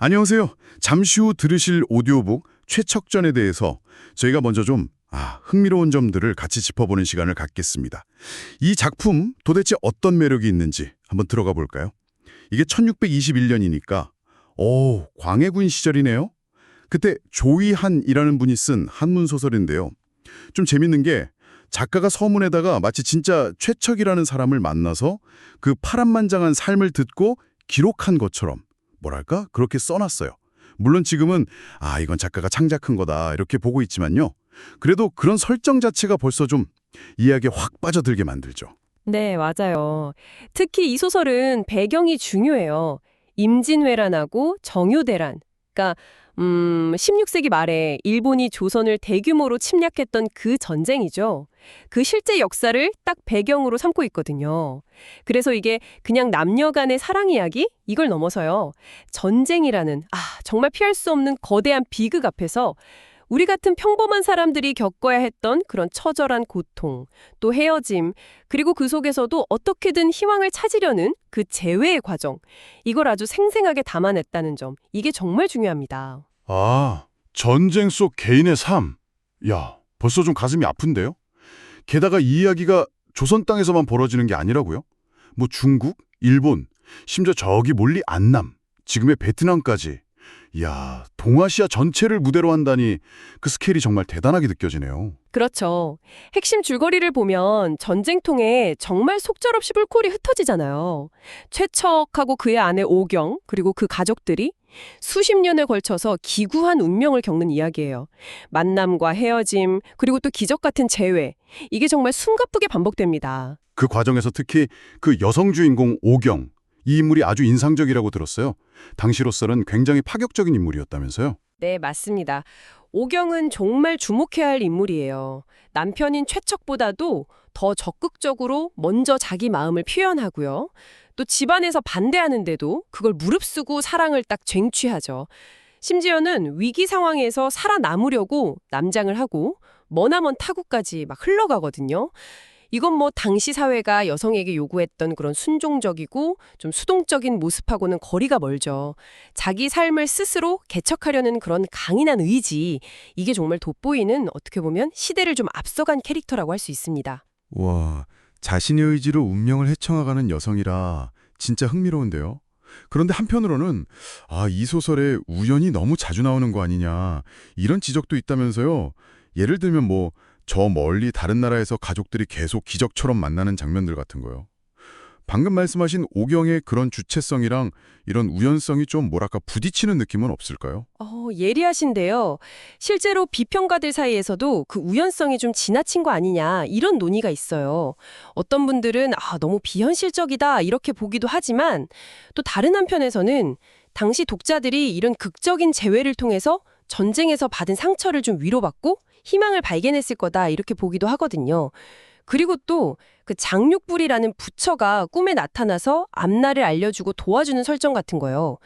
안녕하세요. 잠시 후 들으실 오디오북 최척전에 대해서 저희가 먼저 좀 흥미로운 점들을 같이 짚어보는 시간을 갖겠습니다. 이 작품 도대체 어떤 매력이 있는지 한번 들어가 볼까요? 이게 1621년이니까 광해군 시절이네요. 그때 조이한이라는 분이 쓴 한문 소설인데요. 좀 재밌는 게 작가가 서문에다가 마치 진짜 최척이라는 사람을 만나서 그 파란만장한 삶을 듣고 기록한 것처럼 뭐랄까? 그렇게 써놨어요. 물론 지금은 이건 작가가 창작한 거다 이렇게 보고 있지만요. 그래도 그런 설정 자체가 벌써 좀 이야기에 확 빠져들게 만들죠. 네, 맞아요. 특히 이 소설은 배경이 중요해요. 임진왜란하고 정유대란. 그러니까 16세기 말에 일본이 조선을 대규모로 침략했던 그 전쟁이죠. 그 실제 역사를 딱 배경으로 삼고 있거든요. 그래서 이게 그냥 남녀 간의 사랑 이야기? 이걸 넘어서요. 전쟁이라는 정말 피할 수 없는 거대한 비극 앞에서 우리 같은 평범한 사람들이 겪어야 했던 그런 처절한 고통, 또 헤어짐, 그리고 그 속에서도 어떻게든 희망을 찾으려는 그 재회의 과정, 이걸 아주 생생하게 담아냈다는 점, 이게 정말 중요합니다. 전쟁 속 개인의 삶. 야, 벌써 좀 가슴이 아픈데요? 게다가 이 이야기가 조선 땅에서만 벌어지는 게 아니라고요? 뭐 중국, 일본, 심지어 저기 멀리 안남, 지금의 베트남까지. 이야, 동아시아 전체를 무대로 한다니 그 스케일이 정말 대단하게 느껴지네요. 그렇죠. 핵심 줄거리를 보면 전쟁통에 정말 속절없이 불꽃이 흩어지잖아요. 최척하고 그의 아내 오경, 그리고 그 가족들이 수십 년에 걸쳐서 기구한 운명을 겪는 이야기예요. 만남과 헤어짐, 그리고 또 기적 같은 재회. 이게 정말 숨가쁘게 반복됩니다. 그 과정에서 특히 그 여성 주인공 오경, 이 인물이 아주 인상적이라고 들었어요. 당시로서는 굉장히 파격적인 인물이었다면서요? 네, 맞습니다. 오경은 정말 주목해야 할 인물이에요. 남편인 최척보다도 더 적극적으로 먼저 자기 마음을 표현하고요. 또 집안에서 반대하는데도 그걸 무릅쓰고 사랑을 딱 쟁취하죠. 심지어는 위기 상황에서 살아남으려고 남장을 하고 머나먼 타국까지 막 흘러가거든요. 이건 뭐 당시 사회가 여성에게 요구했던 그런 순종적이고 좀 수동적인 모습하고는 거리가 멀죠. 자기 삶을 스스로 개척하려는 그런 강인한 의지, 이게 정말 돋보이는 어떻게 보면 시대를 좀 앞서간 캐릭터라고 할 수 있습니다. 와, 자신의 의지로 운명을 헤쳐나가는 여성이라 진짜 흥미로운데요. 그런데 한편으로는 이 소설에 우연이 너무 자주 나오는 거 아니냐 이런 지적도 있다면서요. 예를 들면 저 멀리 다른 나라에서 가족들이 계속 기적처럼 만나는 장면들 같은 거요. 방금 말씀하신 오경의 그런 주체성이랑 이런 우연성이 좀 부딪히는 느낌은 없을까요? 예리하신데요. 실제로 비평가들 사이에서도 그 우연성이 좀 지나친 거 아니냐 이런 논의가 있어요. 어떤 분들은 너무 비현실적이다 이렇게 보기도 하지만 또 다른 한편에서는 당시 독자들이 이런 극적인 재회를 통해서 전쟁에서 받은 상처를 좀 위로받고 희망을 발견했을 거다 이렇게 보기도 하거든요. 그리고 또 그 장육불이라는 부처가 꿈에 나타나서 앞날을 알려주고 도와주는 설정 같은 거요.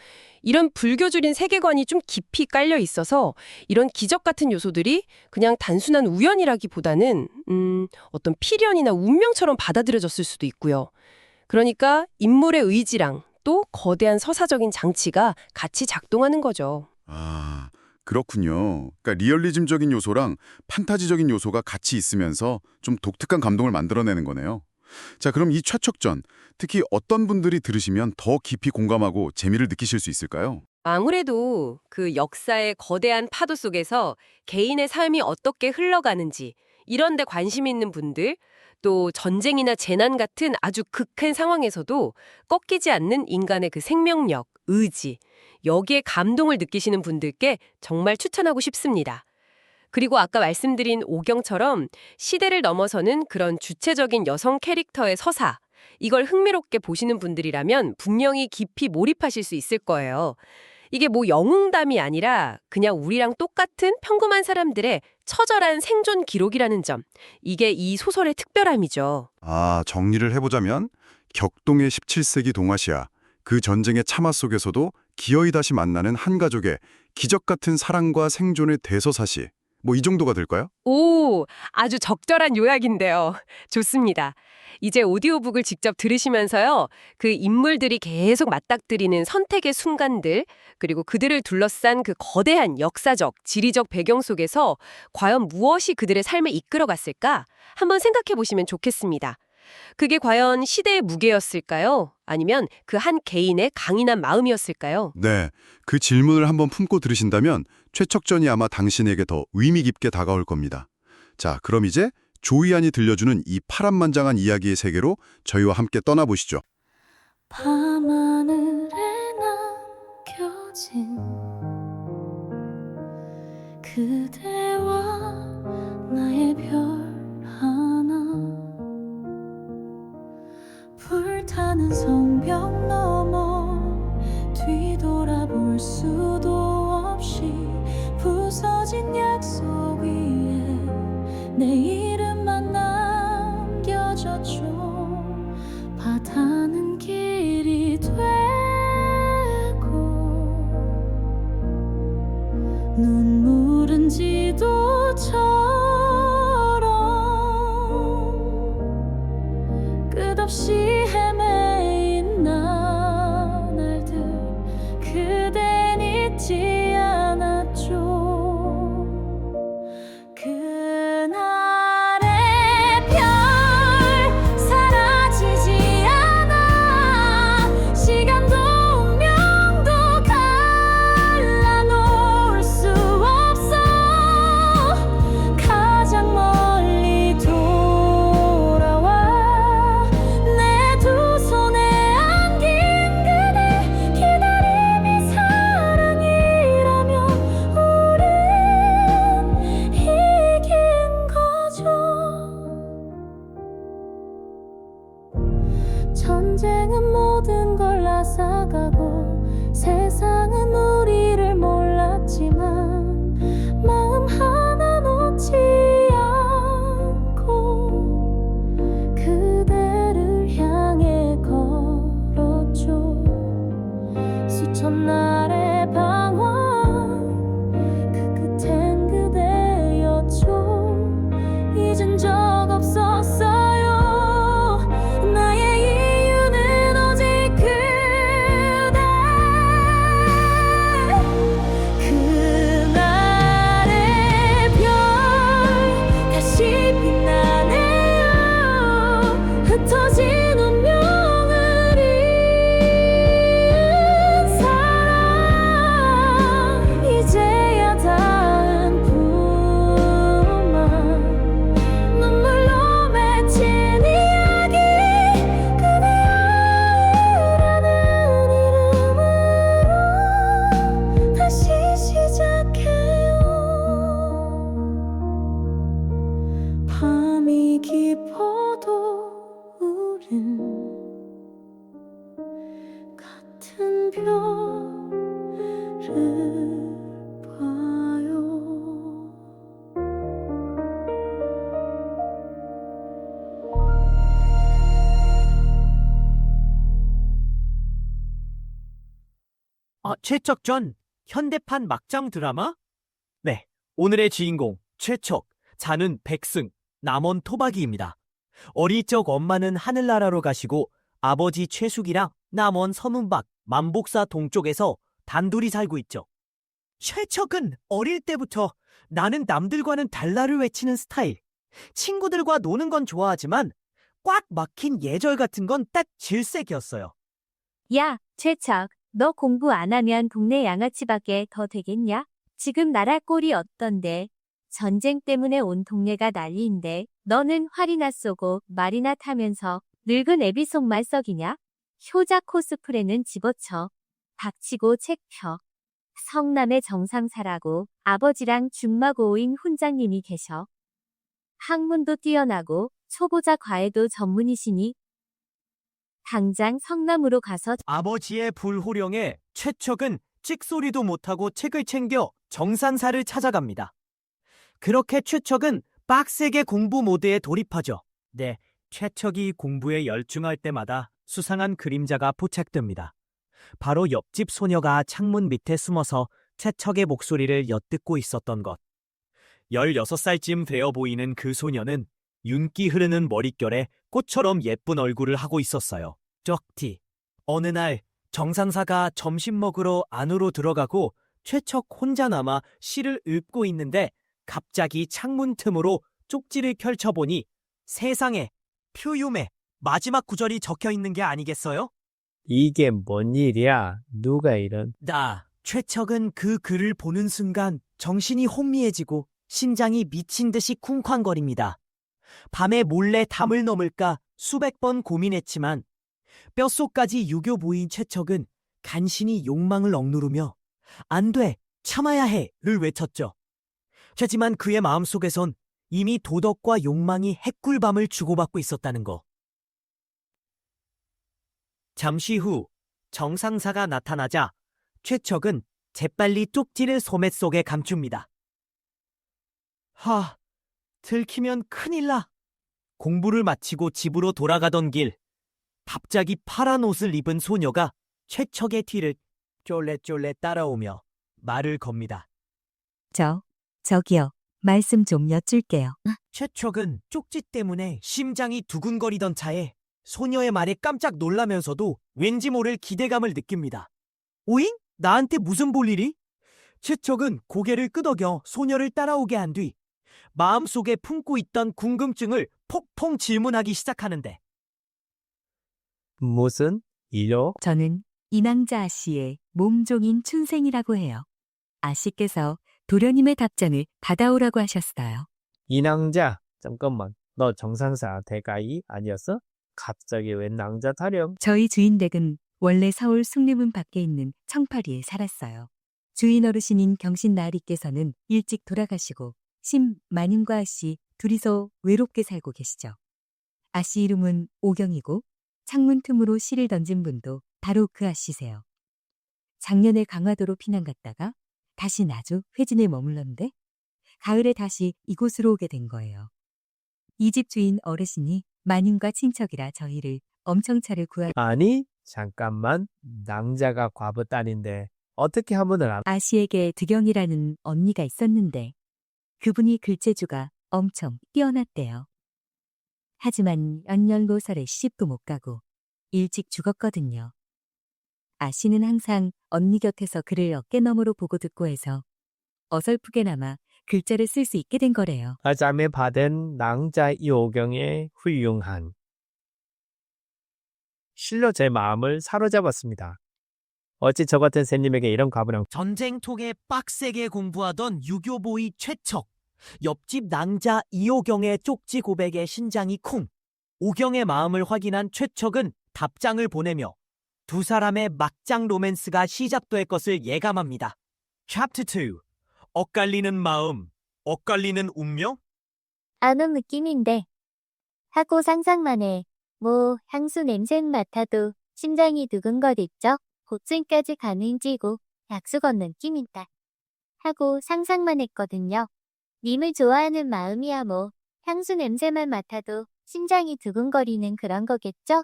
이런 불교적인 세계관이 좀 깊이 깔려 있어서 이런 기적 같은 요소들이 그냥 단순한 우연이라기보다는 어떤 필연이나 운명처럼 받아들여졌을 수도 있고요. 그러니까 인물의 의지랑 또 거대한 서사적인 장치가 같이 작동하는 거죠. 그렇군요. 그러니까 리얼리즘적인 요소랑 판타지적인 요소가 같이 있으면서 좀 독특한 감동을 만들어내는 거네요. 자, 그럼 이 최척전, 특히 어떤 분들이 들으시면 더 깊이 공감하고 재미를 느끼실 수 있을까요? 아무래도 그 역사의 거대한 파도 속에서 개인의 삶이 어떻게 흘러가는지 이런 데 관심 있는 분들, 또 전쟁이나 재난 같은 아주 극한 상황에서도 꺾이지 않는 인간의 그 생명력, 의지, 여기에 감동을 느끼시는 분들께 정말 추천하고 싶습니다. 그리고 아까 말씀드린 오경처럼 시대를 넘어서는 그런 주체적인 여성 캐릭터의 서사, 이걸 흥미롭게 보시는 분들이라면 분명히 깊이 몰입하실 수 있을 거예요. 이게 영웅담이 아니라 그냥 우리랑 똑같은 평범한 사람들의 처절한 생존 기록이라는 점, 이게 이 소설의 특별함이죠. 정리를 해보자면 격동의 17세기 동아시아, 그 전쟁의 참화 속에서도 기어이 다시 만나는 한 가족의 기적 같은 사랑과 생존의 대서사시, 뭐 이 정도가 될까요? 오, 아주 적절한 요약인데요. 좋습니다. 이제 오디오북을 직접 들으시면서요. 그 인물들이 계속 맞닥뜨리는 선택의 순간들, 그리고 그들을 둘러싼 그 거대한 역사적, 지리적 배경 속에서 과연 무엇이 그들의 삶을 이끌어갔을까? 한번 생각해 보시면 좋겠습니다. 그게 과연 시대의 무게였을까요? 아니면 그 한 개인의 강인한 마음이었을까요? 네, 그 질문을 한번 품고 들으신다면 최척전이 아마 당신에게 더 의미 깊게 다가올 겁니다. 자, 그럼 이제 조이안이 들려주는 이 파란만장한 이야기의 세계로 저희와 함께 떠나보시죠. 밤하늘에 남겨진 그대와 나의 별 하나 불타는 성벽 너머 뒤돌아볼 수도 없이 부서진 약속 위에 내 이름만 남겨졌죠. 바다는 길이 되고 눈물은 지도처럼 끝없이 헤매인 나날들 그댄 잊지 않았죠. 그날의 별 사라지지 않아 시간도 운명도 갈라놓을 수 없어. 가장 멀리 돌아와 내 두 손에 안긴 그대 기다림이 사랑이라면 우린 이긴 거죠. 전쟁은 모든 걸 앗아가고 세상은 우리를 몰랐지만 마음 하나 놓지 않고 그대를 향해 걸었죠. 수천 날의 방황 그 끝엔 그대였죠. 잊은 적 없었어요. 나의 이유는 오직 그대. 그날의 별 다시 빛나네요. 흩어진 운명을 잃은 사람 이제야 닿은 품만 눈물로 맺힌 이야기 그대라는 이름으로 다시 시작해요. 밤이 깊어도 우린 같은 별을 봐요. 최척전 현대판 막장 드라마? 네, 오늘의 주인공 최척, 자는 백승, 남원 토박이입니다. 어릴 적 엄마는 하늘나라로 가시고 아버지 최숙이랑 남원 서문 밖 만복사 동쪽에서 단둘이 살고 있죠. 최척은 어릴 때부터 나는 남들과는 달라를 외치는 스타일. 친구들과 노는 건 좋아하지만 꽉 막힌 예절 같은 건 딱 질색이었어요. 야, 최척, 너 공부 안 하면 동네 양아치밖에 더 되겠냐? 지금 나라 꼴이 어떤데? 전쟁 때문에 온 동네가 난리인데 너는 활이나 쏘고 말이나 타면서 늙은 애비 속말 썩이냐? 효자 코스프레는 집어쳐. 닥치고 책 펴. 성남의 정상사라고 아버지랑 중마고우인 훈장님이 계셔. 학문도 뛰어나고 초보자 과외도 전문이시니 당장 성남으로 가서 아버지의 불호령에 최척은 찍소리도 못하고 책을 챙겨 정산사를 찾아갑니다. 그렇게 최척은 빡세게 공부 모드에 돌입하죠. 네, 최척이 공부에 열중할 때마다 수상한 그림자가 포착됩니다. 바로 옆집 소녀가 창문 밑에 숨어서 최척의 목소리를 엿듣고 있었던 것. 16살쯤 되어 보이는 그 소녀는 윤기 흐르는 머릿결에 꽃처럼 예쁜 얼굴을 하고 있었어요. 쪽티. 어느 날 정상사가 점심 먹으러 안으로 들어가고 최척 혼자 남아 시를 읊고 있는데 갑자기 창문 틈으로 쪽지를 펼쳐보니 세상에 표유의 마지막 구절이 적혀 있는 게 아니겠어요? 이게 뭔 일이야? 누가 이런? 최척은 그 글을 보는 순간 정신이 혼미해지고 심장이 미친 듯이 쿵쾅거립니다. 밤에 몰래 담을 넘을까 수백 번 고민했지만 뼛속까지 유교 부인 최척은 간신히 욕망을 억누르며 안 돼, 참아야 해를 외쳤죠. 하지만 그의 마음속에선 이미 도덕과 욕망이 핵꿀밤을 주고받고 있었다는 거. 잠시 후 정상사가 나타나자 최척은 재빨리 쪽지를 소매 속에 감춥니다. 들키면 큰일 나. 공부를 마치고 집으로 돌아가던 길, 갑자기 파란 옷을 입은 소녀가 최척의 뒤를 쫄래쫄래 따라오며 말을 겁니다. 저기요. 말씀 좀 여쭐게요. 최척은 쪽지 때문에 심장이 두근거리던 차에 소녀의 말에 깜짝 놀라면서도 왠지 모를 기대감을 느낍니다. 오잉? 나한테 무슨 볼일이? 최척은 고개를 끄덕여 소녀를 따라오게 한 뒤 마음속에 품고 있던 궁금증을 폭풍 질문하기 시작하는데 무슨 일요? 저는 인왕자 아씨의 몸종인 춘생이라고 해요. 아씨께서 도련님의 답장을 받아오라고 하셨어요. 인왕자? 잠깐만. 너 정상사 대가이 아니었어? 갑자기 웬 낭자 타령? 저희 주인 댁은 원래 서울 숭례문 밖에 있는 청파리에 살았어요. 주인 어르신인 경신 나리께서는 일찍 돌아가시고 마님과 아씨 둘이서 외롭게 살고 계시죠. 아씨 이름은 오경이고 창문 틈으로 실을 던진 분도 바로 그 아씨세요. 작년에 강화도로 피난 갔다가 다시 나주 회진에 머물렀는데 가을에 다시 이곳으로 오게 된 거예요. 이 집 주인 어르신이 마님과 친척이라 저희를 엄청 차를 아니, 잠깐만. 낭자가 과부 딸인데 어떻게 하문을 안... 아씨에게 득영이라는 언니가 있었는데 그분이 글재주가 엄청 뛰어났대요. 하지만 연년로설에 시집도 못 가고 일찍 죽었거든요. 아씨는 항상 언니 곁에서 글을 어깨너머로 보고 듣고 해서 어설프게나마 글자를 쓸 수 있게 된 거래요. 아잠에 받은 낭자 이오경의 훌륭한. 실로 제 마음을 사로잡았습니다. 어찌 저 같은 새님에게 이런 과분한... 전쟁통에 빡세게 공부하던 유교보이 최척, 옆집 낭자 이오경의 쪽지 고백에 심장이 쿵. 오경의 마음을 확인한 최척은 답장을 보내며 두 사람의 막장 로맨스가 시작될 것을 예감합니다. Chapter 2. 엇갈리는 마음, 엇갈리는 운명? 아는 느낌인데 하고 상상만 해. 향수 냄새 맡아도 심장이 두근거리죠. 고층까지 가는 지고 약속 얻는 느낌인다. 하고 상상만 했거든요. 님을 좋아하는 마음이야 향수 냄새만 맡아도 심장이 두근거리는 그런 거겠죠?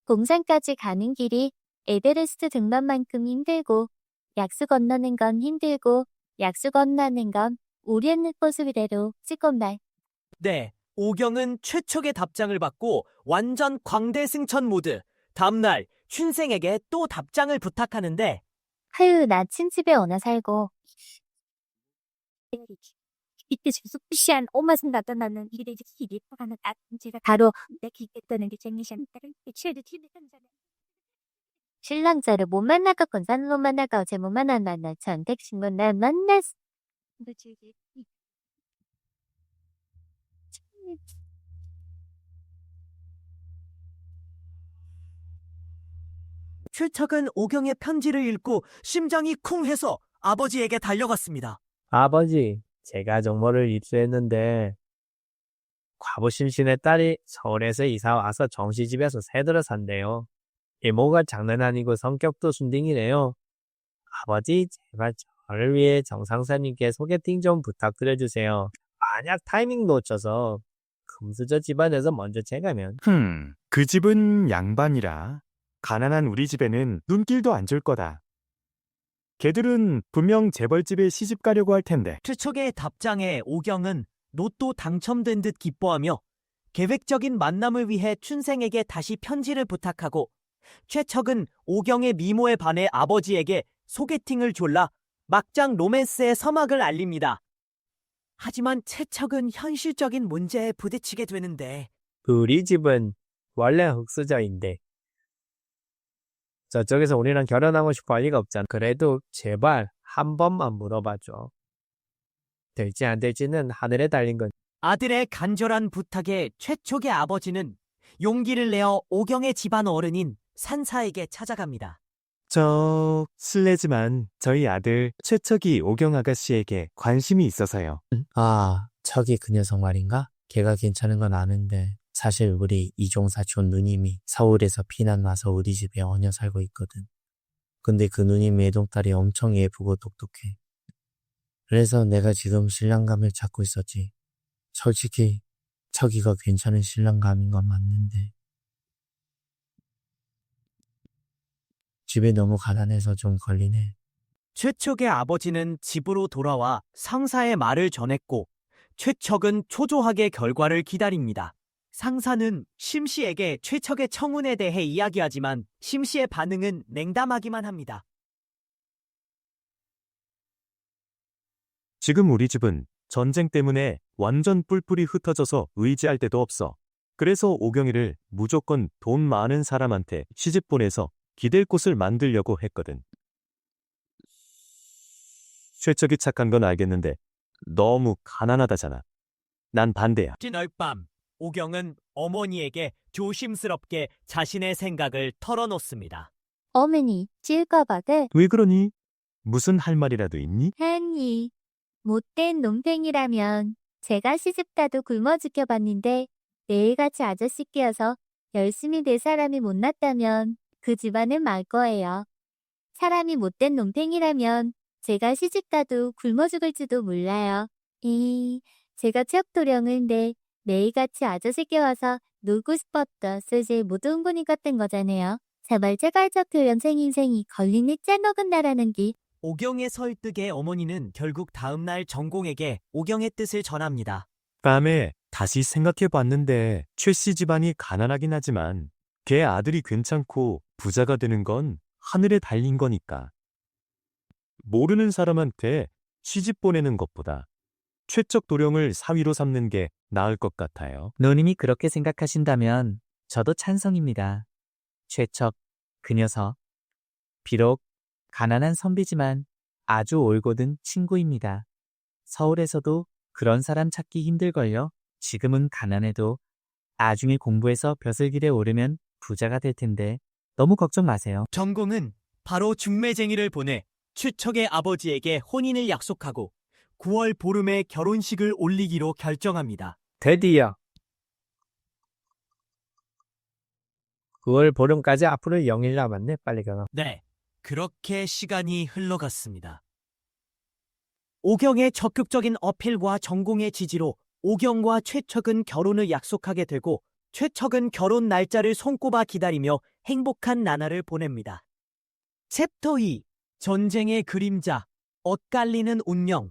공산까지 가는 길이 에베레스트 등반만큼 힘들고 약수 건너는 건 힘들고 약수 건너는 건 우리의 모습이래로 찍건말. 네, 오경은 최척의 답장을 받고 완전 광대승천 모드. 다음날 춘생에게 또 답장을 부탁하는데 나 친집에 오나 살고 이때 숙비시한 오맛은 나타나는 일에 일이 가는 제가 바로 내 기겠다는 게 쟁이시한 딸을 취해도 신랑자를 못 만나고 건산로 만나고 어제 못 만나 전택신문 날 만났어. 최척은 오경의 편지를 읽고 심장이 쿵해서 아버지에게 달려갔습니다. 아버지, 제가 정모를 입수했는데 과부 심신의 딸이 서울에서 이사와서 정시집에서 새들어 산대요. 이모가 장난 아니고 성격도 순딩이래요. 아버지, 제발 저를 위해 정상사님께 소개팅 좀 부탁드려주세요. 만약 타이밍 놓쳐서 금수저 집안에서 먼저 채가면. 그 집은 양반이라 가난한 우리 집에는 눈길도 안 줄 거다. 걔들은 분명 재벌집에 시집 가려고 할 텐데. 최척의 답장에 오경은 로또 당첨된 듯 기뻐하며 계획적인 만남을 위해 춘생에게 다시 편지를 부탁하고, 최척은 오경의 미모에 반해 아버지에게 소개팅을 졸라 막장 로맨스의 서막을 알립니다. 하지만 최척은 현실적인 문제에 부딪히게 되는데, 우리 집은 원래 흑수저인데 저쪽에서 우리랑 결혼하고 싶어 할 리가 없잖아. 그래도 제발 한 번만 물어봐줘. 될지 안 될지는 하늘에 달린 건. 아들의 간절한 부탁에 최척의 아버지는 용기를 내어 오경의 집안 어른인 산사에게 찾아갑니다. 실례지만 저희 아들 최척이 오경 아가씨에게 관심이 있어서요. 아, 저기 그 녀석 말인가? 걔가 괜찮은 건 아는데 사실 우리 이종사촌 누님이 서울에서 피난 와서 우리 집에 얹어 살고 있거든. 근데 그 누님 외동딸이 엄청 예쁘고 똑똑해. 그래서 내가 지금 신랑감을 찾고 있었지. 솔직히 저기가 괜찮은 신랑감인 건 맞는데 집에 너무 가난해서 좀 걸리네. 최척의 아버지는 집으로 돌아와 상사의 말을 전했고, 최척은 초조하게 결과를 기다립니다. 상사는 심씨에게 최척의 청혼에 대해 이야기하지만 심씨의 반응은 냉담하기만 합니다. 지금 우리 집은 전쟁 때문에 완전 뿔뿔이 흩어져서 의지할 데도 없어. 그래서 오경이를 무조건 돈 많은 사람한테 시집 보내서 기댈 곳을 만들려고 했거든. 최척이 착한 건 알겠는데 너무 가난하다잖아. 난 반대야. 그날 밤, 오경은 어머니에게 조심스럽게 자신의 생각을 털어놓습니다. 어머니, 찔까봐들. 왜 그러니? 무슨 할 말이라도 있니? 아니, 못된 놈탱이라면 제가 시집가도 굶어 죽여봤는데 매일같이 아저씨 끼어서 열심히 될 사람이 못났다면 그 집안은 말 거예요. 사람이 못된 놈탱이라면 제가 시집가도 굶어 죽을지도 몰라요. 제가 체육도령인데 매일같이 아저씨 끼워서 놀고 싶었다 쓰지 못 온분이 같은 거잖아요. 자발자발적 교련생 인생이 걸리니 짜먹은다라는 게. 오경의 설득에 어머니는 결국 다음날 전공에게 오경의 뜻을 전합니다. 밤에 다시 생각해봤는데 최 씨 집안이 가난하긴 하지만 걔 아들이 괜찮고 부자가 되는 건 하늘에 달린 거니까. 모르는 사람한테 시집 보내는 것보다 최척 도령을 사위로 삼는 게 나을 것 같아요. 누님이 그렇게 생각하신다면 저도 찬성입니다. 최척, 그 녀석. 비록 가난한 선비지만 아주 올곧은 친구입니다. 서울에서도 그런 사람 찾기 힘들걸요. 지금은 가난해도 나중에 공부해서 벼슬길에 오르면 부자가 될 텐데 너무 걱정 마세요. 전공은 바로 중매쟁이를 보내 최척의 아버지에게 혼인을 약속하고 9월 보름에 결혼식을 올리기로 결정합니다. 드디어 9월 보름까지 앞으로 0일 남았네. 빨리 가라. 네, 그렇게 시간이 흘러갔습니다. 오경의 적극적인 어필과 전공의 지지로 오경과 최척은 결혼을 약속하게 되고, 최척은 결혼 날짜를 손꼽아 기다리며 행복한 나날을 보냅니다. 챕터 2. 전쟁의 그림자, 엇갈리는 운명.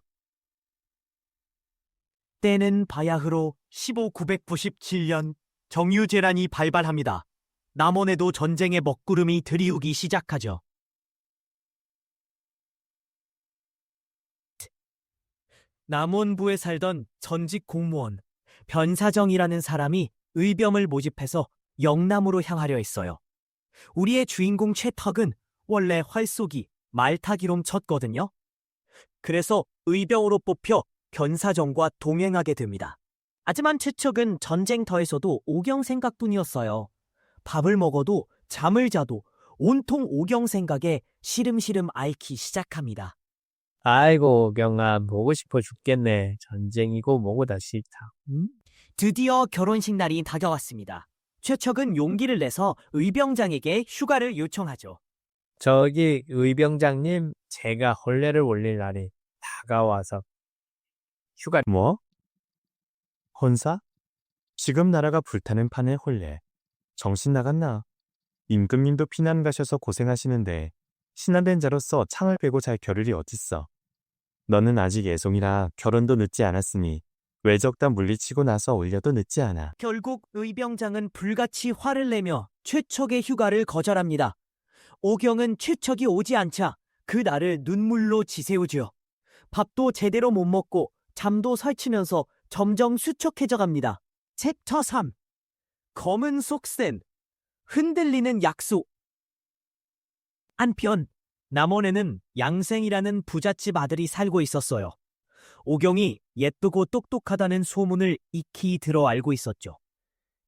때는 바야흐로 15997년 정유재란이 발발합니다. 남원에도 전쟁의 먹구름이 들이우기 시작하죠. 남원부에 살던 전직 공무원 변사정이라는 사람이 의병을 모집해서 영남으로 향하려 했어요. 우리의 주인공 최턱은 원래 활쏘기, 말타기로 쳤거든요. 그래서 의병으로 뽑혀 변사정과 동행하게 됩니다. 하지만 최척은 전쟁터에서도 오경 생각뿐이었어요. 밥을 먹어도 잠을 자도 온통 오경 생각에 시름시름 앓기 시작합니다. 아이고, 오경아, 보고 싶어 죽겠네. 전쟁이고 뭐고 다 싫다. 응? 드디어 결혼식 날이 다가왔습니다. 최척은 용기를 내서 의병장에게 휴가를 요청하죠. 저기 의병장님, 제가 혼례를 올릴 날이 다가와서 휴가. 뭐? 혼사? 지금 나라가 불타는 판에 혼례. 정신 나갔나? 임금님도 피난 가셔서 고생하시는데 신한된 자로서 창을 빼고 잘 겨를이 어딨어. 너는 아직 애송이라 결혼도 늦지 않았으니 외적단 물리치고 나서 올려도 늦지 않아. 결국 의병장은 불같이 화를 내며 최척의 휴가를 거절합니다. 오경은 최척이 오지 않자 그 날을 눈물로 지새우지요. 밥도 제대로 못 먹고 잠도 설치면서 점점 수척해져 갑니다. 챕터 3. 검은 속센 흔들리는 약속. 한편 남원에는 양생이라는 부잣집 아들이 살고 있었어요. 오경이 예쁘고 똑똑하다는 소문을 익히 들어 알고 있었죠.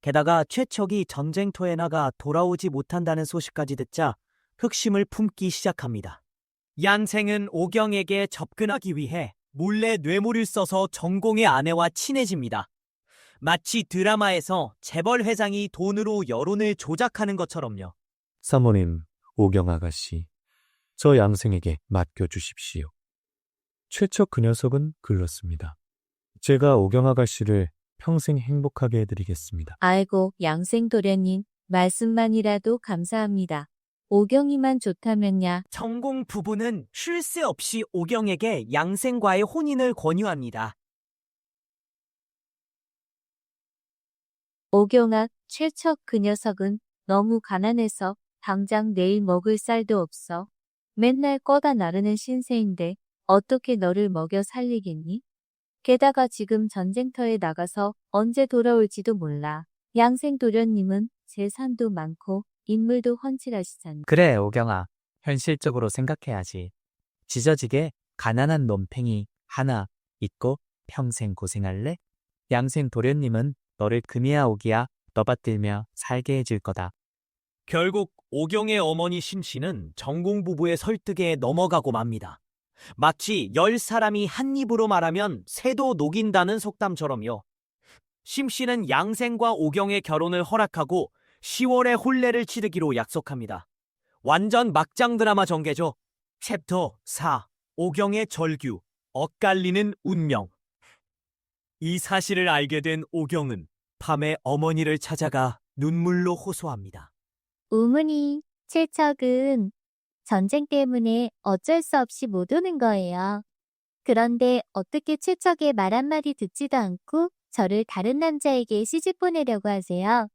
게다가 최척이 전쟁터에 나가 돌아오지 못한다는 소식까지 듣자 흑심을 품기 시작합니다. 양생은 오경에게 접근하기 위해 몰래 뇌물을 써서 전공의 아내와 친해집니다. 마치 드라마에서 재벌 회장이 돈으로 여론을 조작하는 것처럼요. 사모님, 오경 아가씨, 저 양생에게 맡겨주십시오. 최척 그 녀석은 글렀습니다. 제가 오경 아가씨를 평생 행복하게 해드리겠습니다. 아이고, 양생 도련님, 말씀만이라도 감사합니다. 오경이만 좋다면야. 전공 부부는 쉴 새 없이 오경에게 양생과의 혼인을 권유합니다. 오경아, 최척 그 녀석은 너무 가난해서 당장 내일 먹을 쌀도 없어. 맨날 꺼다 나르는 신세인데 어떻게 너를 먹여 살리겠니? 게다가 지금 전쟁터에 나가서 언제 돌아올지도 몰라. 양생 도련님은 재산도 많고 인물도 훤칠하시잖아. 그래, 오경아. 현실적으로 생각해야지. 지저지게 가난한 놈팽이 하나 있고 평생 고생할래? 양생 도련님은 너를 금이야 오기야 떠받들며 살게 해줄 거다. 결국 오경의 어머니 심씨는 전공 부부의 설득에 넘어가고 맙니다. 마치 10사람이 한 입으로 말하면 새도 녹인다는 속담처럼요. 심씨는 양생과 오경의 결혼을 허락하고 10월에 혼례를 치르기로 약속합니다. 완전 막장 드라마 전개죠. 챕터 4. 오경의 절규, 엇갈리는 운명. 이 사실을 알게 된 오경은 밤에 어머니를 찾아가 눈물로 호소합니다. 어머니, 최척은 전쟁 때문에 어쩔 수 없이 못 오는 거예요. 그런데 어떻게 최척의 말 한마디 듣지도 않고 저를 다른 남자에게 시집 보내려고 하세요?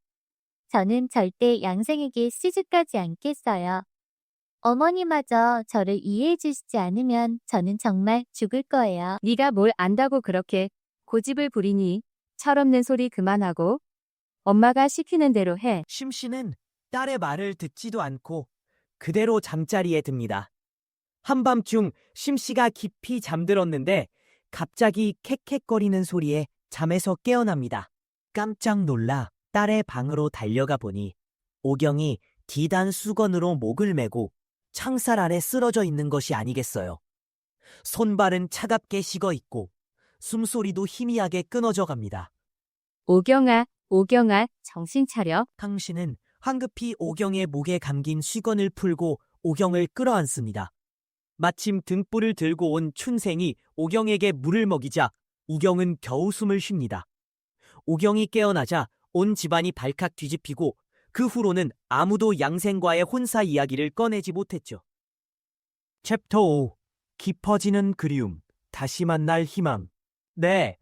저는 절대 양생에게 시집가지 않겠어요. 어머니마저 저를 이해해 주시지 않으면 저는 정말 죽을 거예요. 네가 뭘 안다고 그렇게 고집을 부리니? 철없는 소리 그만하고 엄마가 시키는 대로 해. 심씨는 딸의 말을 듣지도 않고 그대로 잠자리에 듭니다. 한밤중 심씨가 깊이 잠들었는데 갑자기 캑캑거리는 소리에 잠에서 깨어납니다. 깜짝 놀라 딸의 방으로 달려가 보니 오경이 디단 수건으로 목을 메고 창살 아래 쓰러져 있는 것이 아니겠어요. 손발은 차갑게 식어 있고 숨소리도 희미하게 끊어져 갑니다. 오경아, 오경아, 정신 차려. 당신은 황급히 오경의 목에 감긴 수건을 풀고 오경을 끌어안습니다. 마침 등불을 들고 온 춘생이 오경에게 물을 먹이자 오경은 겨우 숨을 쉽니다. 오경이 깨어나자 온 집안이 발칵 뒤집히고 그 후로는 아무도 양생과의 혼사 이야기를 꺼내지 못했죠. 챕터 5. 깊어지는 그리움, 다시 만날 희망. 네,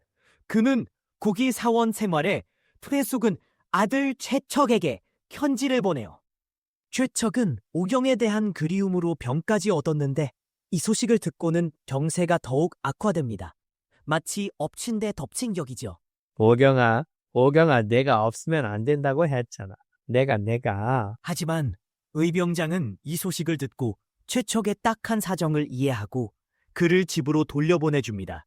그는 국위 사원 생활에 퇴숙은 아들 최척에게 편지를 보내요. 최척은 오경에 대한 그리움으로 병까지 얻었는데 이 소식을 듣고는 병세가 더욱 악화됩니다. 마치 엎친 데 덮친 격이죠. 오경아, 내가 없으면 안 된다고 했잖아. 내가. 하지만 의병장은 이 소식을 듣고 최척의 딱한 사정을 이해하고 그를 집으로 돌려보내줍니다.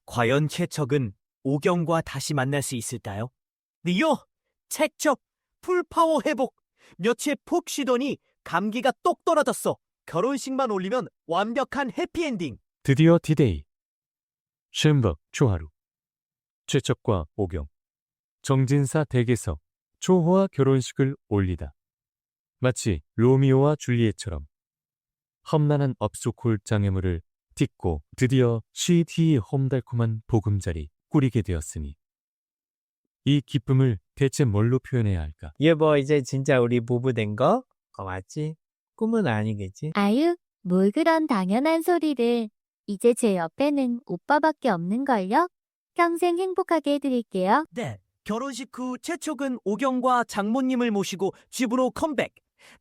과연 최척은 오경과 다시 만날 수 있을까요? 니요! 최척! 풀파워 회복! 며칠 푹 쉬더니 감기가 똑 떨어졌어. 결혼식만 올리면 완벽한 해피엔딩. 드디어 디데이. 쉔벅 초하루. 최척과 오경. 정진사 댁에서 초호와 결혼식을 올리다. 마치 로미오와 줄리엣처럼 험난한 업소콜 장애물을 딛고 드디어 시티 홈달콤한 보금자리 꾸리게 되었으니 이 기쁨을 대체 뭘로 표현해야 할까? 여보, 이제 진짜 우리 부부 된 거? 고맙지? 꿈은 아니겠지? 아유, 뭘 그런 당연한 소리를. 이제 제 옆에는 오빠밖에 없는걸요? 평생 행복하게 해드릴게요. 네, 결혼식 후 최촉은 오경과 장모님을 모시고 집으로 컴백.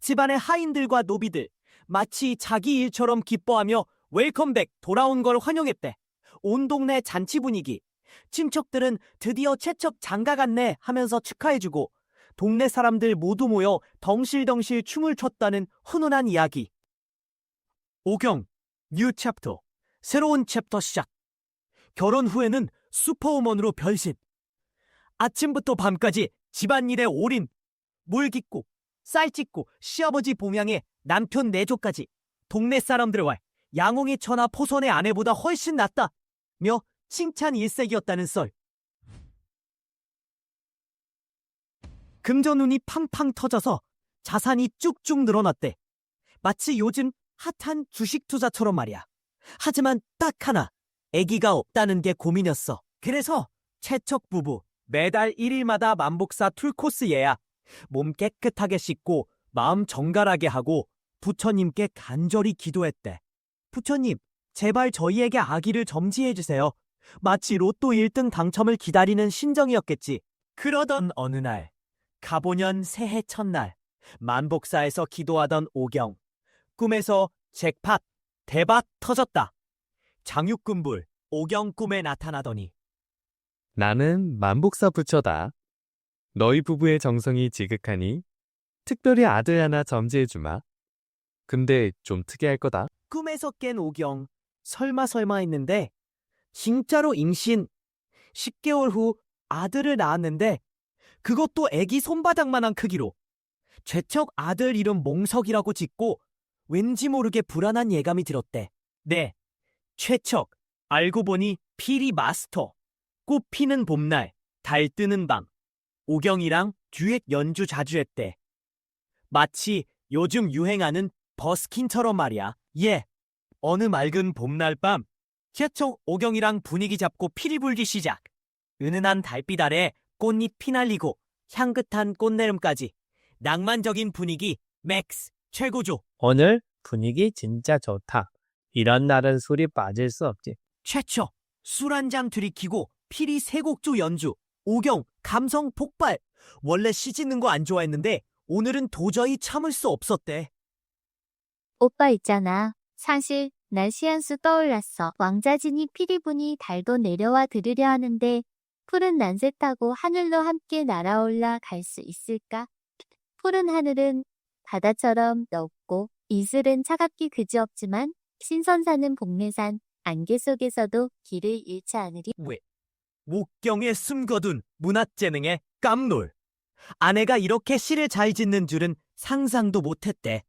집안의 하인들과 노비들 마치 자기 일처럼 기뻐하며 웰컴백 돌아온 걸 환영했대. 온 동네 잔치 분위기. 친척들은 드디어 최척 장가 갔네 하면서 축하해주고 동네 사람들 모두 모여 덩실덩실 춤을 췄다는 훈훈한 이야기. 오경, 뉴 챕터. 새로운 챕터 시작. 결혼 후에는 슈퍼우먼으로 변신. 아침부터 밤까지 집안일에 올인. 물 깃고, 쌀 찢고, 시아버지 봉양에 남편 내조까지. 동네 사람들과 양홍이 처나 포선의 아내보다 훨씬 낫다. 며 칭찬 일색이었다는 썰. 금전운이 팡팡 터져서 자산이 쭉쭉 늘어났대. 마치 요즘 핫한 주식 투자처럼 말이야. 하지만 딱 하나, 아기가 없다는 게 고민이었어. 그래서 최척 부부 매달 1일마다 만복사 툴코스 예약, 몸 깨끗하게 씻고 마음 정갈하게 하고 부처님께 간절히 기도했대. 부처님, 제발 저희에게 아기를 점지해주세요. 마치 로또 1등 당첨을 기다리는 심정이었겠지. 그러던 어느 날, 가보년 새해 첫날, 만복사에서 기도하던 오경. 꿈에서 잭팟, 대박 터졌다. 장육군불, 오경 꿈에 나타나더니 나는 만복사 부처다. 너희 부부의 정성이 지극하니 특별히 아들 하나 점지해주마. 근데 좀 특이할 거다. 꿈에서 깬 오경. 설마 했는데 진짜로 임신. 10개월 후 아들을 낳았는데 그것도 애기 손바닥만한 크기로. 최척 아들 이름 몽석이라고 짓고 왠지 모르게 불안한 예감이 들었대. 네, 최척. 알고 보니 피리 마스터. 꽃 피는 봄날, 달 뜨는 밤. 오경이랑 듀엣 연주 자주 했대. 마치 요즘 유행하는 버스킹처럼 말이야. 예, 어느 맑은 봄날 밤 최척 오경이랑 분위기 잡고 피리 불기 시작. 은은한 달빛 아래 꽃잎 피날리고 향긋한 꽃내음까지. 낭만적인 분위기 맥스 최고조. 오늘 분위기 진짜 좋다. 이런 날은 술이 빠질 수 없지. 최척 술 한 잔 들이키고 피리 세 곡조 연주. 오경 감성 폭발. 원래 시짖는 거 안 좋아했는데 오늘은 도저히 참을 수 없었대. 오빠 있잖아. 사실 날 시한수 떠올랐어. 왕자진이 피리분이 달도 내려와 들으려 하는데 푸른 난새 타고 하늘로 함께 날아올라 갈 수 있을까? 푸른 하늘은 바다처럼 넓고 이슬은 차갑기 그지없지만 신선산은 복례산 안개 속에서도 길을 잃지 않으리. 왜? 옥경에 숨거둔 문화재능에 깜놀. 아내가 이렇게 시를 잘 짓는 줄은 상상도 못했대.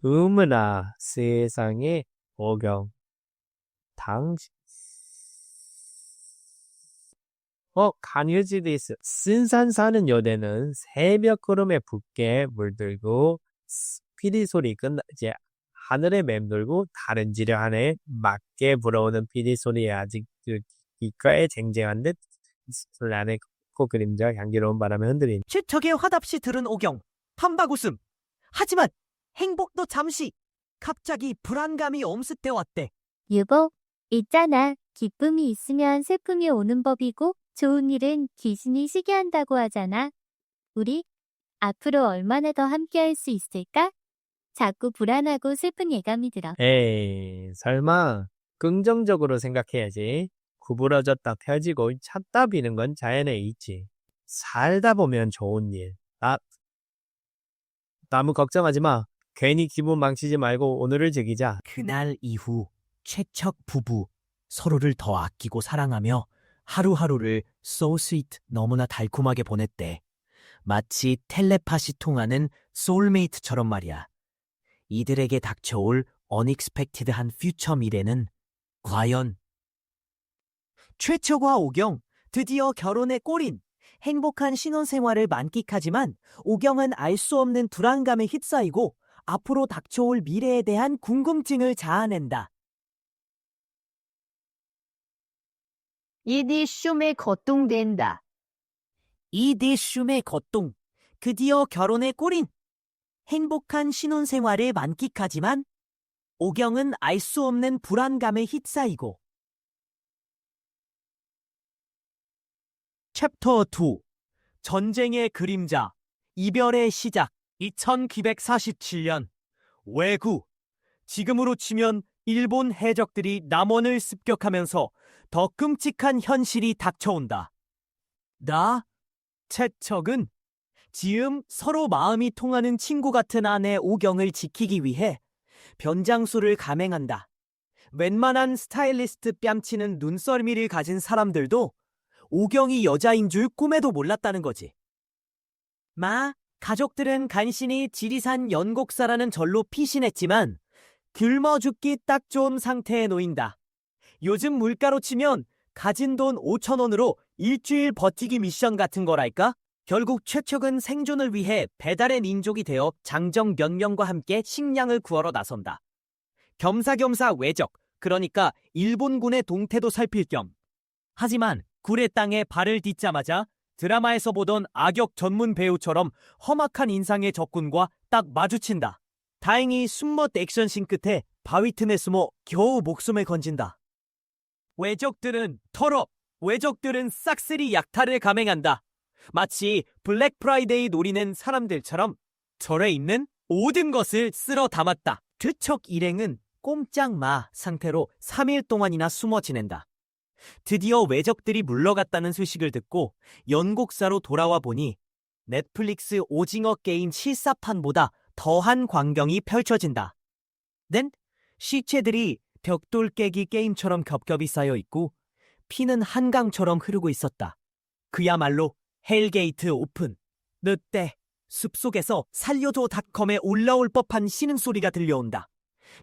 어머나 세상에 오경. 당신. 간유지디스. 쓴산 사는 여대는 새벽 구름에 붓게 물들고 피리 소리 이제 하늘에 맴돌고 다른 지려 하네 맞게 불어오는 피리 소리에 아직 귓가에 쟁쟁한 듯 술 안에 코 그림자 향기로운 바람에 흔들린 최척의 화답시 들은 오경. 판박웃음. 하지만 행복도 잠시. 갑자기 불안감이 엄습돼 왔대. 유보, 있잖아. 기쁨이 있으면 슬픔이 오는 법이고 좋은 일은 귀신이 시게 한다고 하잖아. 우리 앞으로 얼마나 더 함께할 수 있을까? 자꾸 불안하고 슬픈 예감이 들어. 에이 설마 긍정적으로 생각해야지. 구부러졌다 펴지고 찾다 비는 건 자연에 있지. 살다 보면 좋은 일. 너무 걱정하지 마. 괜히 기분 망치지 말고 오늘을 즐기자. 그날 이후 최척 부부 서로를 더 아끼고 사랑하며 하루하루를 so sweet 너무나 달콤하게 보냈대. 마치 텔레파시 통하는 소울메이트처럼 말이야. 이들에게 닥쳐올 unexpected한 퓨처 미래는 과연. 최척과 오경 드디어 결혼에 골인. 행복한 신혼생활을 만끽하지만 오경은 알 수 없는 불안감에 휩싸이고 앞으로 닥쳐올 미래에 대한 궁금증을 자아낸다. 이디 슘에 거뚱된다. 이디 슘의 거동. 드디어 결혼에 골인. 행복한 신혼생활을 만끽하지만 오경은 알 수 없는 불안감에 휩싸이고. 챕터 2 전쟁의 그림자 이별의 시작 2947년 왜구 지금으로 치면 일본 해적들이 남원을 습격하면서 더 끔찍한 현실이 닥쳐온다. 채척은 지금 서로 마음이 통하는 친구 같은 아내 오경을 지키기 위해 변장수를 감행한다. 웬만한 스타일리스트 뺨치는 눈썰미를 가진 사람들도 오경이 여자인 줄 꿈에도 몰랐다는 거지. 가족들은 간신히 지리산 연곡사라는 절로 피신했지만 굶어 죽기 딱 좋은 상태에 놓인다. 요즘 물가로 치면 가진 돈 5,000원으로 일주일 버티기 미션 같은 거랄까? 결국 최척은 생존을 위해 배달의 민족이 되어 장정 몇 명과 함께 식량을 구하러 나선다. 겸사겸사 외적, 그러니까 일본군의 동태도 살필 겸. 하지만 굴의 땅에 발을 딛자마자 드라마에서 보던 악역 전문 배우처럼 험악한 인상의 적군과 딱 마주친다. 다행히 숨멋 액션씬 끝에 바위 틈에 숨어 겨우 목숨을 건진다. 외적들은 외적들은 싹쓸이 약탈을 감행한다. 마치 블랙 프라이데이 노리는 사람들처럼 절에 있는 모든 것을 쓸어 담았다. 투척 일행은 꼼짝마 상태로 3일 동안이나 숨어 지낸다. 드디어 외적들이 물러갔다는 소식을 듣고 연곡사로 돌아와 보니 넷플릭스 오징어 게임 실사판보다 더한 광경이 펼쳐진다. 는 시체들이 벽돌 깨기 게임처럼 겹겹이 쌓여 있고 피는 한강처럼 흐르고 있었다. 그야말로 헬게이트 오픈. 늑대 숲속에서 살려줘닷컴에 올라올 법한 신음소리가 들려온다.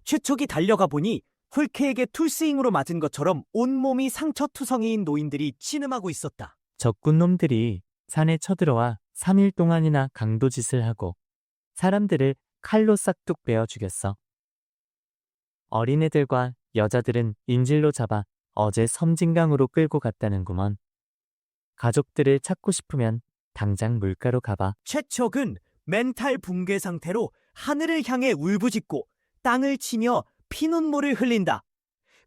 최척이 달려가 보니 hul크에게 툴스윙으로 맞은 것처럼 온몸이 상처투성이인 노인들이 신음하고 있었다. 적군놈들이 산에 쳐들어와 3일 동안이나 강도짓을 하고 사람들을 칼로 싹둑 베어 죽였어. 어린애들과 여자들은 인질로 잡아 어제 섬진강으로 끌고 갔다는구먼. 가족들을 찾고 싶으면 당장 물가로 가봐. 최척은 멘탈 붕괴 상태로 하늘을 향해 울부짖고 땅을 치며 피눈물을 흘린다.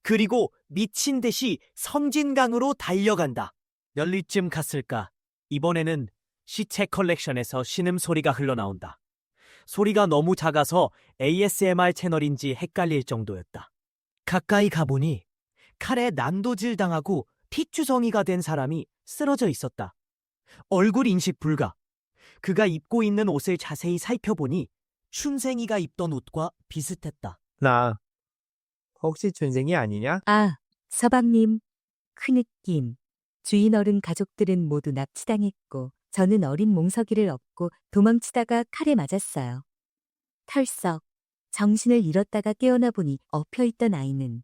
그리고 미친 듯이 섬진강으로 달려간다. 열리쯤 갔을까? 이번에는 시체 컬렉션에서 신음소리가 흘러나온다. 소리가 너무 작아서 ASMR 채널인지 헷갈릴 정도였다. 가까이 가보니 칼에 난도질 당하고 핏주성이가 된 사람이 쓰러져 있었다. 얼굴 인식 불가. 그가 입고 있는 옷을 자세히 살펴보니 춘생이가 입던 옷과 비슷했다. 나 혹시 춘생이 아니냐? 아, 서방님. 그 느낌. 주인 어른 가족들은 모두 납치당했고 저는 어린 몽석이를 업고 도망치다가 칼에 맞았어요. 털썩. 정신을 잃었다가 깨어나 보니 엎혀있던 아이는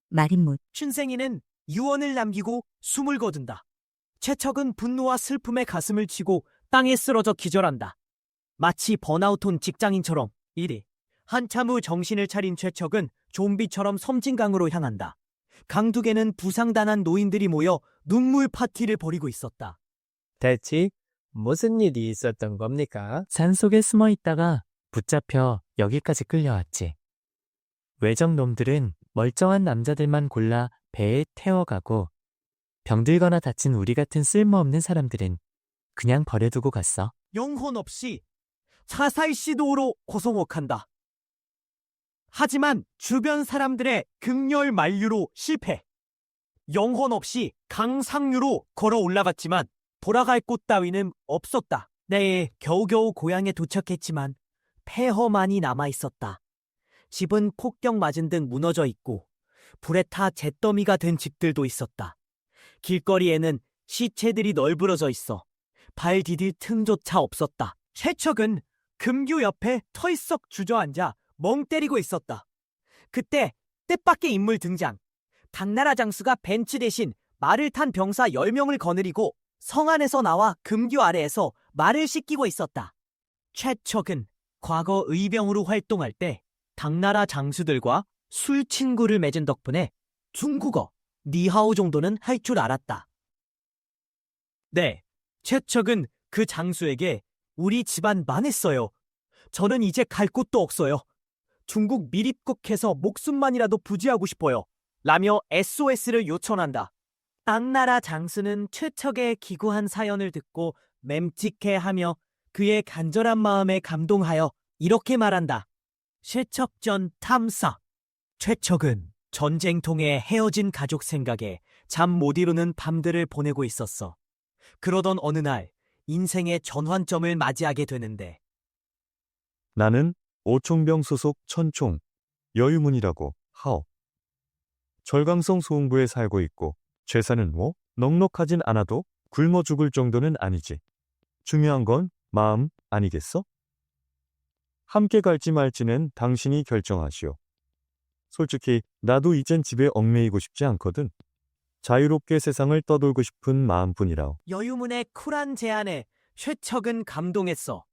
마린못. 춘생이는 유언을 남기고 숨을 거둔다. 최척은 분노와 슬픔에 가슴을 치고 땅에 쓰러져 기절한다. 마치 번아웃 온 직장인처럼. 한참 후 정신을 차린 최척은 좀비처럼 섬진강으로 향한다. 강둑에는 부상당한 노인들이 모여 눈물 파티를 벌이고 있었다. 대체 무슨 일이 있었던 겁니까? 산속에 숨어 있다가 붙잡혀 여기까지 끌려왔지. 외적놈들은 멀쩡한 남자들만 골라 배에 태워가고 병들거나 다친 우리 같은 쓸모없는 사람들은 그냥 버려두고 갔어. 영혼 없이 자살 시도로 고소목한다. 하지만 주변 사람들의 극렬 만류로 실패. 영혼 없이 강상류로 걸어 올라갔지만 돌아갈 곳 따위는 없었다. 내일 겨우겨우 고향에 도착했지만 폐허만이 남아있었다. 집은 폭격 맞은 등 무너져 있고 불에 타 잿더미가 된 집들도 있었다. 길거리에는 시체들이 널브러져 있어 발 디딜 틈조차 없었다. 최척은 금규 옆에 털썩 주저앉아 멍 때리고 있었다. 그때 뜻밖의 인물 등장. 당나라 장수가 벤츠 대신 말을 탄 병사 10명을 거느리고 성 안에서 나와 금규 아래에서 말을 씻기고 있었다. 최척은 과거 의병으로 활동할 때 당나라 장수들과 술 친구를 맺은 덕분에 중국어, 니하오 정도는 할 줄 알았다. 네, 최척은 그 장수에게 우리 집안 망했어요. 저는 이제 갈 곳도 없어요. 중국 미립국해서 목숨만이라도 부지하고 싶어요. 라며 SOS를 요청한다. 당나라 장수는 최척의 기구한 사연을 듣고 맴직해하며 그의 간절한 마음에 감동하여 이렇게 말한다. 최척전 탐사. 최척은 전쟁통에 헤어진 가족 생각에 잠 못 이루는 밤들을 보내고 있었어. 그러던 어느 날 인생의 전환점을 맞이하게 되는데 나는 오총병 소속 천총 여유문이라고 하오. 절강성 소흥부에 살고 있고 재산은 뭐 넉넉하진 않아도 굶어 죽을 정도는 아니지. 중요한 건 마음 아니겠어? 함께 갈지 말지는 당신이 결정하시오. 솔직히 나도 이젠 집에 얽매이고 싶지 않거든. 자유롭게 세상을 떠돌고 싶은 마음뿐이라오. 여유문의 쿨한 제안에 최척은 감동했어.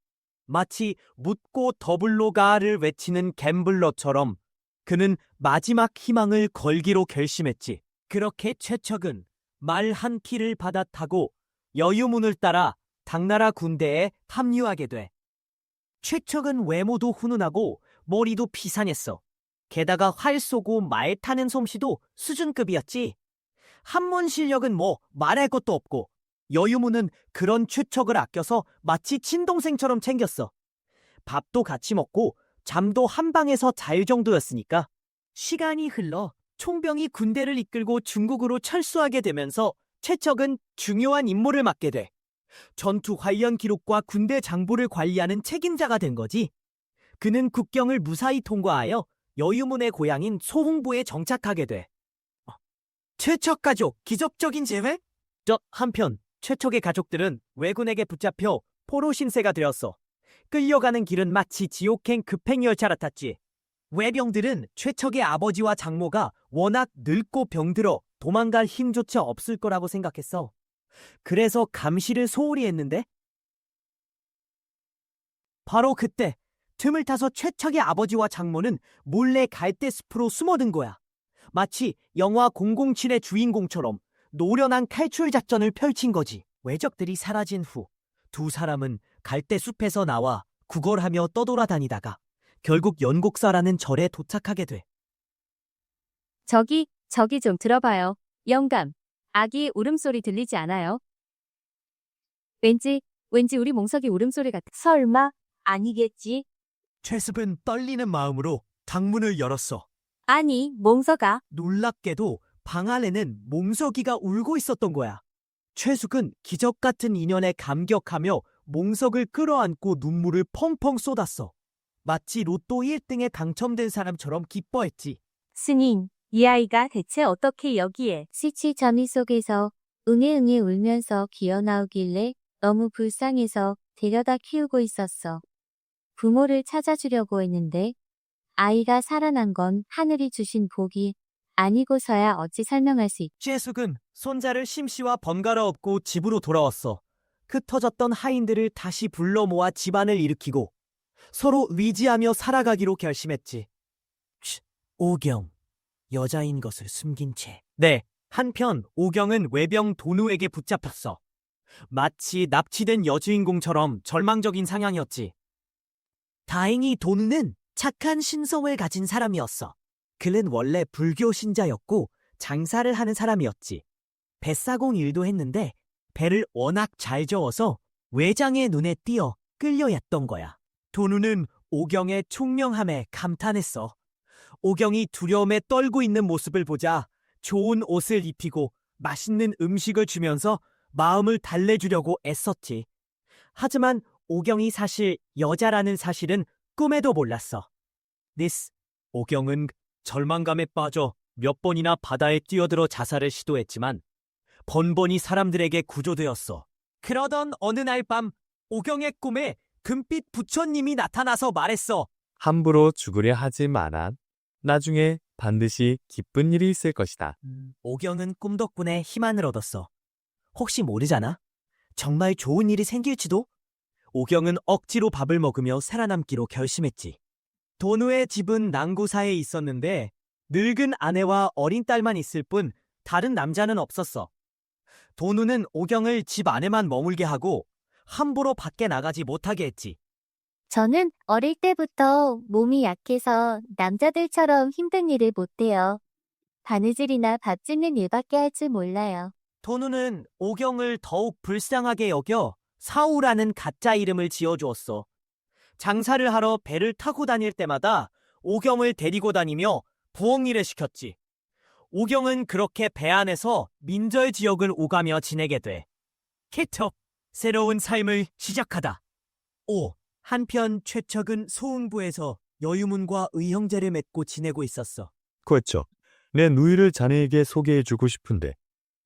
마치 묻고 더블로 가를 외치는 갬블러처럼 그는 마지막 희망을 걸기로 결심했지. 그렇게 최척은 말 한 키를 받아 타고 여유문을 따라 당나라 군대에 합류하게 돼. 최척은 외모도 훈훈하고 머리도 비상했어. 게다가 활 쏘고 말 타는 솜씨도 수준급이었지. 한문 실력은 뭐 말할 것도 없고 여유문은 그런 최척을 아껴서 마치 친동생처럼 챙겼어. 밥도 같이 먹고 잠도 한 방에서 잘 정도였으니까. 시간이 흘러 총병이 군대를 이끌고 중국으로 철수하게 되면서 최척은 중요한 임무를 맡게 돼. 전투 관련 기록과 군대 장부를 관리하는 책임자가 된 거지. 그는 국경을 무사히 통과하여 여유문의 고향인 소흥부에 정착하게 돼. 최척 가족 기적적인 재회? 한편 최척의 가족들은 왜군에게 붙잡혀 포로 신세가 되었어. 끌려가는 길은 마치 지옥행 급행열차 같았지. 왜병들은 최척의 아버지와 장모가 워낙 늙고 병들어 도망갈 힘조차 없을 거라고 생각했어. 그래서 감시를 소홀히 했는데 바로 그때 틈을 타서 최척의 아버지와 장모는 몰래 갈대숲으로 숨어든 거야. 마치 영화 007의 주인공처럼 노련한 탈출 작전을 펼친 거지. 왜적들이 사라진 후 두 사람은 갈대숲에서 나와 구걸하며 떠돌아다니다가 결국 연곡사라는 절에 도착하게 돼. 저기 좀 들어봐요. 영감, 아기 울음소리 들리지 않아요? 왠지 우리 몽석이 울음소리 같아. 설마 아니겠지? 최습은 떨리는 마음으로 방문을 열었어. 아니, 몽석아. 놀랍게도 방 안에는 몽석이가 울고 있었던 거야. 최숙은 기적 같은 인연에 감격하며 몽석을 끌어안고 눈물을 펑펑 쏟았어. 마치 로또 1등에 당첨된 사람처럼 기뻐했지. 스님, 이 아이가 대체 어떻게 여기에? 시치 전이 속에서 응애응애 울면서 기어나오길래 너무 불쌍해서 데려다 키우고 있었어. 부모를 찾아주려고 했는데 아이가 살아난 건 하늘이 주신 복이 아니고서야 어찌 설명할 수 있지. 최숙은 손자를 심씨와 번갈아 업고 집으로 돌아왔어. 흩어졌던 하인들을 다시 불러 모아 집안을 일으키고 서로 의지하며 살아가기로 결심했지. 오경, 여자인 것을 숨긴 채. 네, 한편 오경은 외병 도누에게 붙잡혔어. 마치 납치된 여주인공처럼 절망적인 상황이었지. 다행히 도누는 착한 신성을 가진 사람이었어. 그는 원래 불교 신자였고 장사를 하는 사람이었지. 뱃사공 일도 했는데 배를 워낙 잘 저어서 외장의 눈에 띄어 끌려했던 거야. 도누는 오경의 총명함에 감탄했어. 오경이 두려움에 떨고 있는 모습을 보자 좋은 옷을 입히고 맛있는 음식을 주면서 마음을 달래주려고 애썼지. 하지만 오경이 사실 여자라는 사실은 꿈에도 몰랐어. 오경은 절망감에 빠져 몇 번이나 바다에 뛰어들어 자살을 시도했지만 번번이 사람들에게 구조되었어. 그러던 어느 날 밤 오경의 꿈에 금빛 부처님이 나타나서 말했어. 함부로 죽으려 하지 마라. 나중에 반드시 기쁜 일이 있을 것이다. 오경은 꿈 덕분에 희망을 얻었어. 혹시 모르잖아. 정말 좋은 일이 생길지도? 오경은 억지로 밥을 먹으며 살아남기로 결심했지. 도누의 집은 난구사에 있었는데 늙은 아내와 어린 딸만 있을 뿐 다른 남자는 없었어. 도누는 오경을 집 안에만 머물게 하고 함부로 밖에 나가지 못하게 했지. 저는 어릴 때부터 몸이 약해서 남자들처럼 힘든 일을 못해요. 바느질이나 밥 짓는 일밖에 할 줄 몰라요. 돈우는 오경을 더욱 불쌍하게 여겨 사우라는 가짜 이름을 지어주었어. 장사를 하러 배를 타고 다닐 때마다 오경을 데리고 다니며 부엌일을 시켰지. 오경은 그렇게 배 안에서 민절 지역을 오가며 지내게 돼. 케첩, 새로운 삶을 시작하다. 한편 최척은 소흥부에서 여유문과 의형제를 맺고 지내고 있었어. 그렇죠. 내 누이를 자네에게 소개해주고 싶은데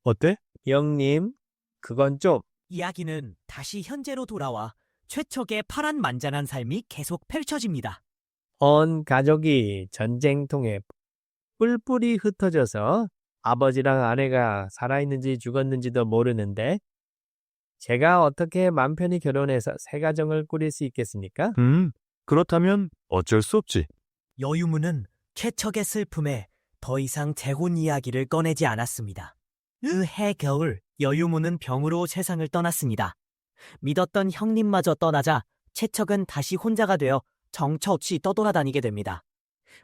어때? 형님, 그건 좀 이야기는 다시 현재로 돌아와 최척의 파란만장한 삶이 계속 펼쳐집니다. 온 가족이 전쟁통에 뿔뿔이 흩어져서 아버지랑 아내가 살아있는지 죽었는지도 모르는데 제가 어떻게 맘 편히 결혼해서 새 가정을 꾸릴 수 있겠습니까? 그렇다면 어쩔 수 없지. 여유문은 최척의 슬픔에 더 이상 재혼 이야기를 꺼내지 않았습니다. 해 겨울 여유문은 병으로 세상을 떠났습니다. 믿었던 형님마저 떠나자 최척은 다시 혼자가 되어 정처 없이 떠돌아다니게 됩니다.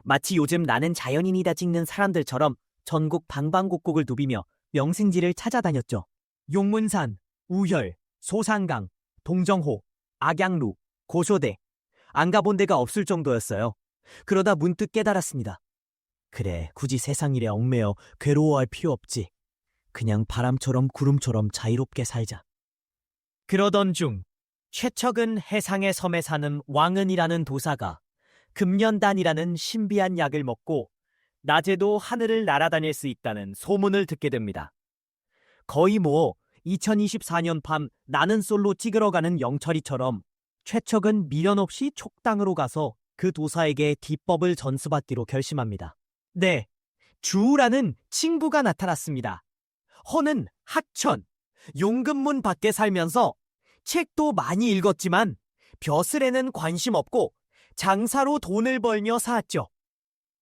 마치 요즘 나는 자연인이다 찍는 사람들처럼 전국 방방곡곡을 누비며 명승지를 찾아다녔죠. 용문산, 우혈, 소상강, 동정호, 악양루, 고소대. 안 가본 데가 없을 정도였어요. 그러다 문득 깨달았습니다. 그래, 굳이 세상 일에 얽매여 괴로워할 필요 없지. 그냥 바람처럼 구름처럼 자유롭게 살자. 그러던 중 최척은 해상의 섬에 사는 왕은이라는 도사가 금년단이라는 신비한 약을 먹고 낮에도 하늘을 날아다닐 수 있다는 소문을 듣게 됩니다. 거의 2024년 밤 나는 솔로 찍으러 가는 영철이처럼 최척은 미련 없이 촉당으로 가서 그 도사에게 기법을 전수받기로 결심합니다. 네, 주우라는 친구가 나타났습니다. 허는 하천, 용금문 밖에 살면서 책도 많이 읽었지만 벼슬에는 관심 없고 장사로 돈을 벌며 살았죠.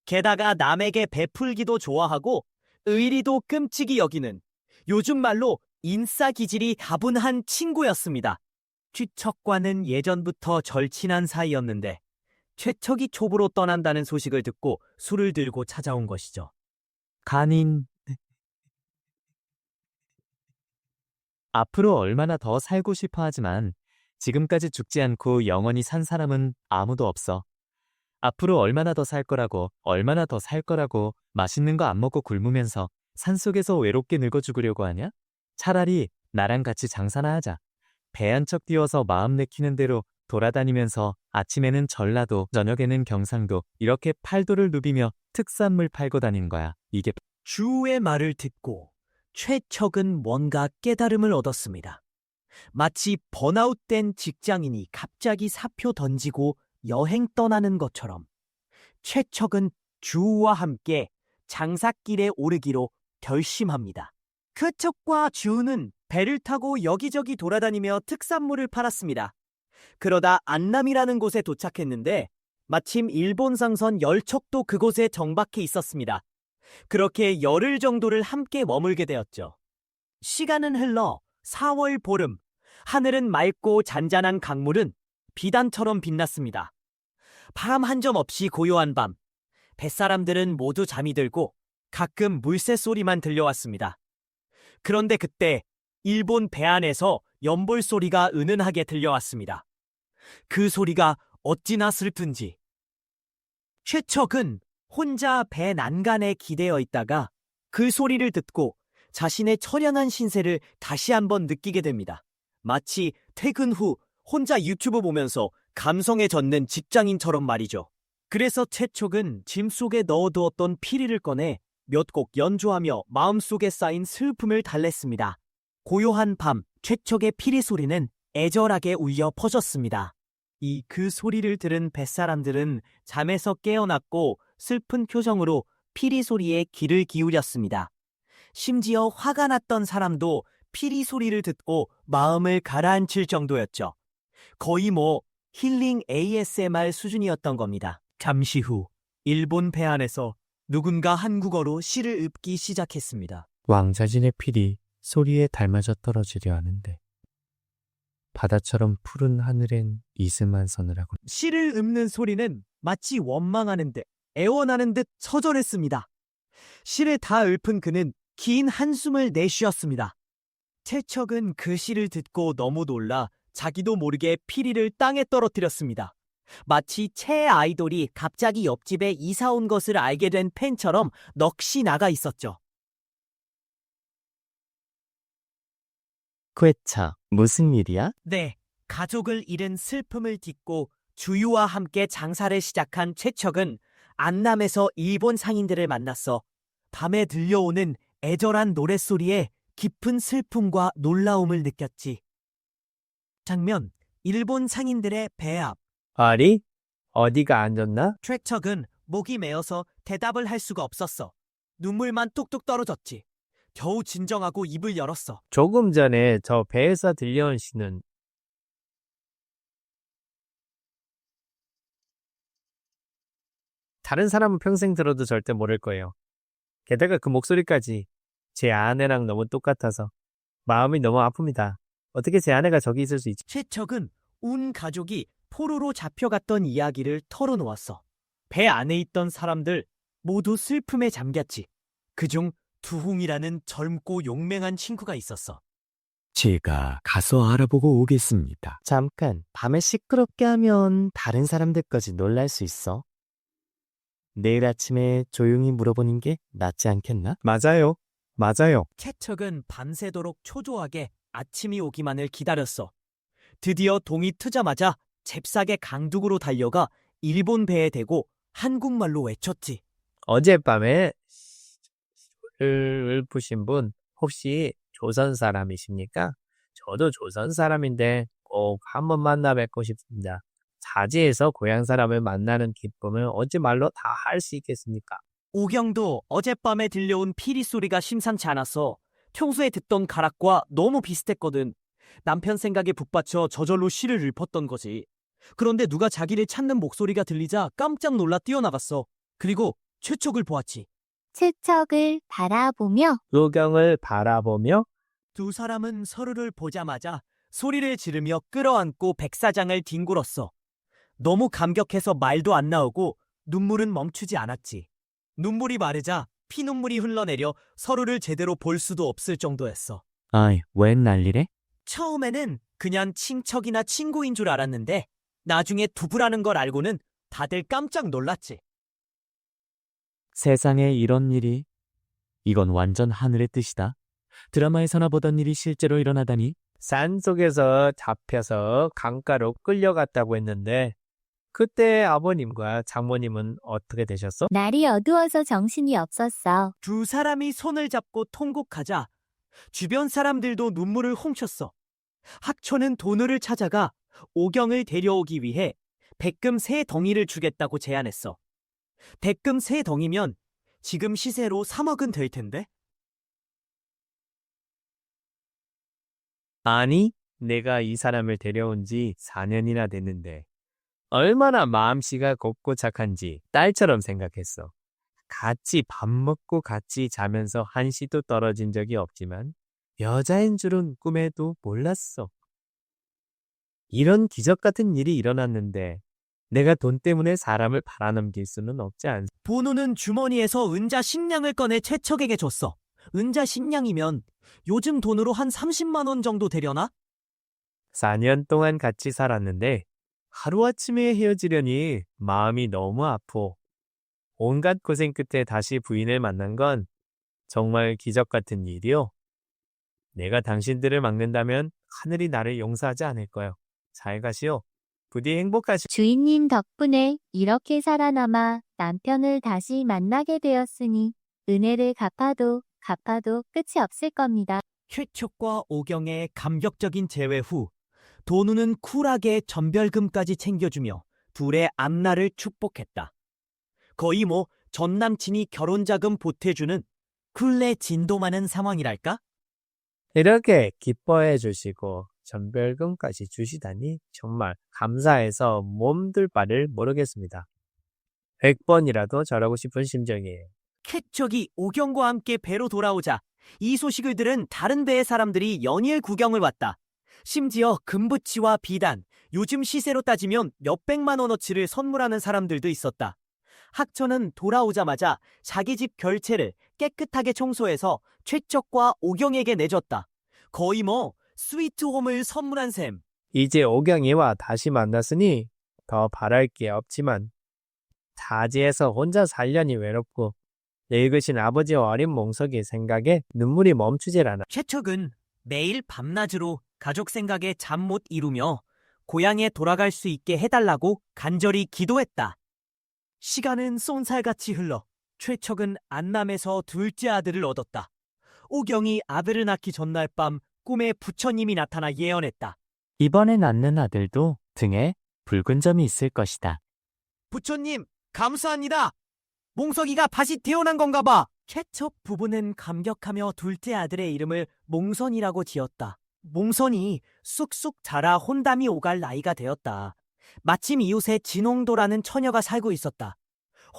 게다가 남에게 베풀기도 좋아하고 의리도 끔찍이 여기는 요즘 말로 인싸기질이 다분한 친구였습니다. 최척과는 예전부터 절친한 사이였는데 최척이 촉으로 떠난다는 소식을 듣고 술을 들고 찾아온 것이죠. 간인 앞으로 얼마나 더 살고 싶어 하지만 지금까지 죽지 않고 영원히 산 사람은 아무도 없어. 앞으로 얼마나 더 살 거라고, 얼마나 더 살 거라고 맛있는 거 안 먹고 굶으면서 산속에서 외롭게 늙어 죽으려고 하냐? 차라리 나랑 같이 장사나 하자. 배 한 척 띄워서 마음 내키는 대로 돌아다니면서 아침에는 전라도, 저녁에는 경상도 이렇게 팔도를 누비며 특산물 팔고 다니는 거야. 이게 주우의 말을 듣고 최척은 뭔가 깨달음을 얻었습니다. 마치 번아웃된 직장인이 갑자기 사표 던지고 여행 떠나는 것처럼 최척은 주우와 함께 장사길에 오르기로 결심합니다. 최척과 주우는 배를 타고 여기저기 돌아다니며 특산물을 팔았습니다. 그러다 안남이라는 곳에 도착했는데 마침 일본 상선 10척도 그곳에 정박해 있었습니다. 그렇게 열흘 정도를 함께 머물게 되었죠. 시간은 흘러 4월 보름, 하늘은 맑고 잔잔한 강물은 비단처럼 빛났습니다. 바람 한 점 없이 고요한 밤, 뱃사람들은 모두 잠이 들고 가끔 물새 소리만 들려왔습니다. 그런데 그때 일본 배 안에서 연볼 소리가 은은하게 들려왔습니다. 그 소리가 어찌나 슬픈지. 최척은 혼자 배 난간에 기대어 있다가 그 소리를 듣고 자신의 처량한 신세를 다시 한번 느끼게 됩니다. 마치 퇴근 후 혼자 유튜브 보면서 감성에 젖는 직장인처럼 말이죠. 그래서 최척은 짐 속에 넣어두었던 피리를 꺼내 몇 곡 연주하며 마음속에 쌓인 슬픔을 달랬습니다. 고요한 밤, 최척의 피리 소리는 애절하게 울려 퍼졌습니다. 그 소리를 들은 뱃사람들은 잠에서 깨어났고 슬픈 표정으로 피리 소리에 귀를 기울였습니다. 심지어 화가 났던 사람도 피리 소리를 듣고 마음을 가라앉힐 정도였죠. 거의 힐링 ASMR 수준이었던 겁니다. 잠시 후 일본 배 안에서 누군가 한국어로 시를 읊기 시작했습니다. 왕자진의 필이 소리에 닮아져 떨어지려 하는데 바다처럼 푸른 하늘엔 이슬만 서늘하고 시를 읊는 소리는 마치 원망하는 듯 애원하는 듯 처절했습니다. 시를 다 읊은 그는 긴 한숨을 내쉬었습니다. 채척은 그 시를 듣고 너무 놀라 자기도 모르게 피리를 땅에 떨어뜨렸습니다. 마치 채 아이돌이 갑자기 옆집에 이사 온 것을 알게 된 팬처럼 넋이 나가 있었죠. 쾌차, 무슨 일이야? 네, 가족을 잃은 슬픔을 딛고 주유와 함께 장사를 시작한 최척은 안남에서 일본 상인들을 만났어 밤에 들려오는 애절한 노랫소리에 깊은 슬픔과 놀라움을 느꼈지. 장면, 일본 상인들의 배 앞. 아리? 어디가 안 좋나? 최척은 목이 메어서 대답을 할 수가 없었어. 눈물만 뚝뚝 떨어졌지. 겨우 진정하고 입을 열었어. 조금 전에 저 배에서 들려온 시는 다른 사람은 평생 들어도 절대 모를 거예요. 게다가 그 목소리까지 제 아내랑 너무 똑같아서 마음이 너무 아픕니다. 어떻게 제 아내가 저기 있을 수 있지? 최척은 온 가족이 포로로 잡혀갔던 이야기를 털어놓았어. 배 안에 있던 사람들 모두 슬픔에 잠겼지. 그중 두홍이라는 젊고 용맹한 친구가 있었어. 제가 가서 알아보고 오겠습니다. 잠깐, 밤에 시끄럽게 하면 다른 사람들까지 놀랄 수 있어. 내일 아침에 조용히 물어보는 게 낫지 않겠나? 맞아요. 맞아요. 최척은 밤새도록 초조하게 아침이 오기만을 기다렸어. 드디어 동이 트자마자 잽싸게 강둑으로 달려가 일본 배에 대고 한국말로 외쳤지. 어젯밤에 시를 읊으신 분 혹시 조선 사람이십니까? 저도 조선 사람인데 꼭 한번 만나 뵙고 싶습니다. 자지에서 고향 사람을 만나는 기쁨을 어찌 말로 다 할 수 있겠습니까? 오경도 어젯밤에 들려온 피리 소리가 심상치 않아서 평소에 듣던 가락과 너무 비슷했거든. 남편 생각에 북받쳐 저절로 시를 읊었던 거지. 그런데 누가 자기를 찾는 목소리가 들리자 깜짝 놀라 뛰어나갔어. 그리고 최척을 보았지. 채척을 바라보며 의경을 바라보며 두 사람은 서로를 보자마자 소리를 지르며 끌어안고 백사장을 뒹굴었어. 너무 감격해서 말도 안 나오고 눈물은 멈추지 않았지. 눈물이 마르자 피눈물이 흘러내려 서로를 제대로 볼 수도 없을 정도였어. 아이, 웬 난리래? 처음에는 그냥 친척이나 친구인 줄 알았는데 나중에 두부라는 걸 알고는 다들 깜짝 놀랐지. 세상에 이런 일이. 이건 완전 하늘의 뜻이다. 드라마에서나 보던 일이 실제로 일어나다니. 산속에서 잡혀서 강가로 끌려갔다고 했는데 그때 아버님과 장모님은 어떻게 되셨어? 날이 어두워서 정신이 없었어. 두 사람이 손을 잡고 통곡하자 주변 사람들도 눈물을 훔쳤어. 학초는 도누를 찾아가 오경을 데려오기 위해 백금 3덩이를 주겠다고 제안했어. 백금 3덩이면 지금 시세로 3억은 될 텐데? 아니, 내가 이 사람을 데려온 지 4년이나 됐는데 얼마나 마음씨가 곱고 착한지 딸처럼 생각했어. 같이 밥 먹고 같이 자면서 한시도 떨어진 적이 없지만 여자인 줄은 꿈에도 몰랐어. 이런 기적 같은 일이 일어났는데 내가 돈 때문에 사람을 팔아넘길 수는 없지 않. 보누는 주머니에서 은자 식량을 꺼내 최척에게 줬어. 은자 식량이면 요즘 돈으로 한 30만 원 정도 되려나? 4년 동안 같이 살았는데 하루아침에 헤어지려니 마음이 너무 아프. 온갖 고생 끝에 다시 부인을 만난 건 정말 기적 같은 일이요. 내가 당신들을 막는다면 하늘이 나를 용서하지 않을 거요. 잘 가시오. 부디 행복하시. 주인님 덕분에 이렇게 살아남아 남편을 다시 만나게 되었으니 은혜를 갚아도 끝이 없을 겁니다. 최척과 오경의 감격적인 재회 후 도누는 쿨하게 전별금까지 챙겨주며 둘의 앞날을 축복했다. 거의 뭐 전남친이 결혼자금 보태주는 쿨레 진도 많은 상황이랄까? 이렇게 기뻐해 주시고 전별금까지 주시다니 정말 감사해서 몸둘 바를 모르겠습니다. 100번이라도 저러고 싶은 심정이에요. 최척이 오경과 함께 배로 돌아오자 이 소식을 들은 다른 배의 사람들이 연일 구경을 왔다. 심지어 금부치와 비단, 요즘 시세로 따지면 몇백만 원어치를 선물하는 사람들도 있었다. 학처는 돌아오자마자 자기 집 결체를 깨끗하게 청소해서 최척과 오경에게 내줬다. 거의 스위트홈을 선물한 셈. 이제 오경이와 다시 만났으니 더 바랄 게 없지만 타지에서 혼자 살려니 외롭고 늙으신 아버지와 어린 몽석이 생각에 눈물이 멈추질 않아. 최척은 매일 밤낮으로 가족 생각에 잠 못 이루며 고향에 돌아갈 수 있게 해달라고 간절히 기도했다. 시간은 쏜살같이 흘러 최척은 안남에서 둘째 아들을 얻었다. 오경이 아들을 낳기 전날 밤 꿈에 부처님이 나타나 예언했다. 이번에 낳는 아들도 등에 붉은 점이 있을 것이다. 부처님, 감사합니다. 몽석이가 다시 태어난 건가 봐. 최척 부부는 감격하며 둘째 아들의 이름을 몽선이라고 지었다. 몽선이 쑥쑥 자라 혼담이 오갈 나이가 되었다. 마침 이웃에 진홍도라는 처녀가 살고 있었다.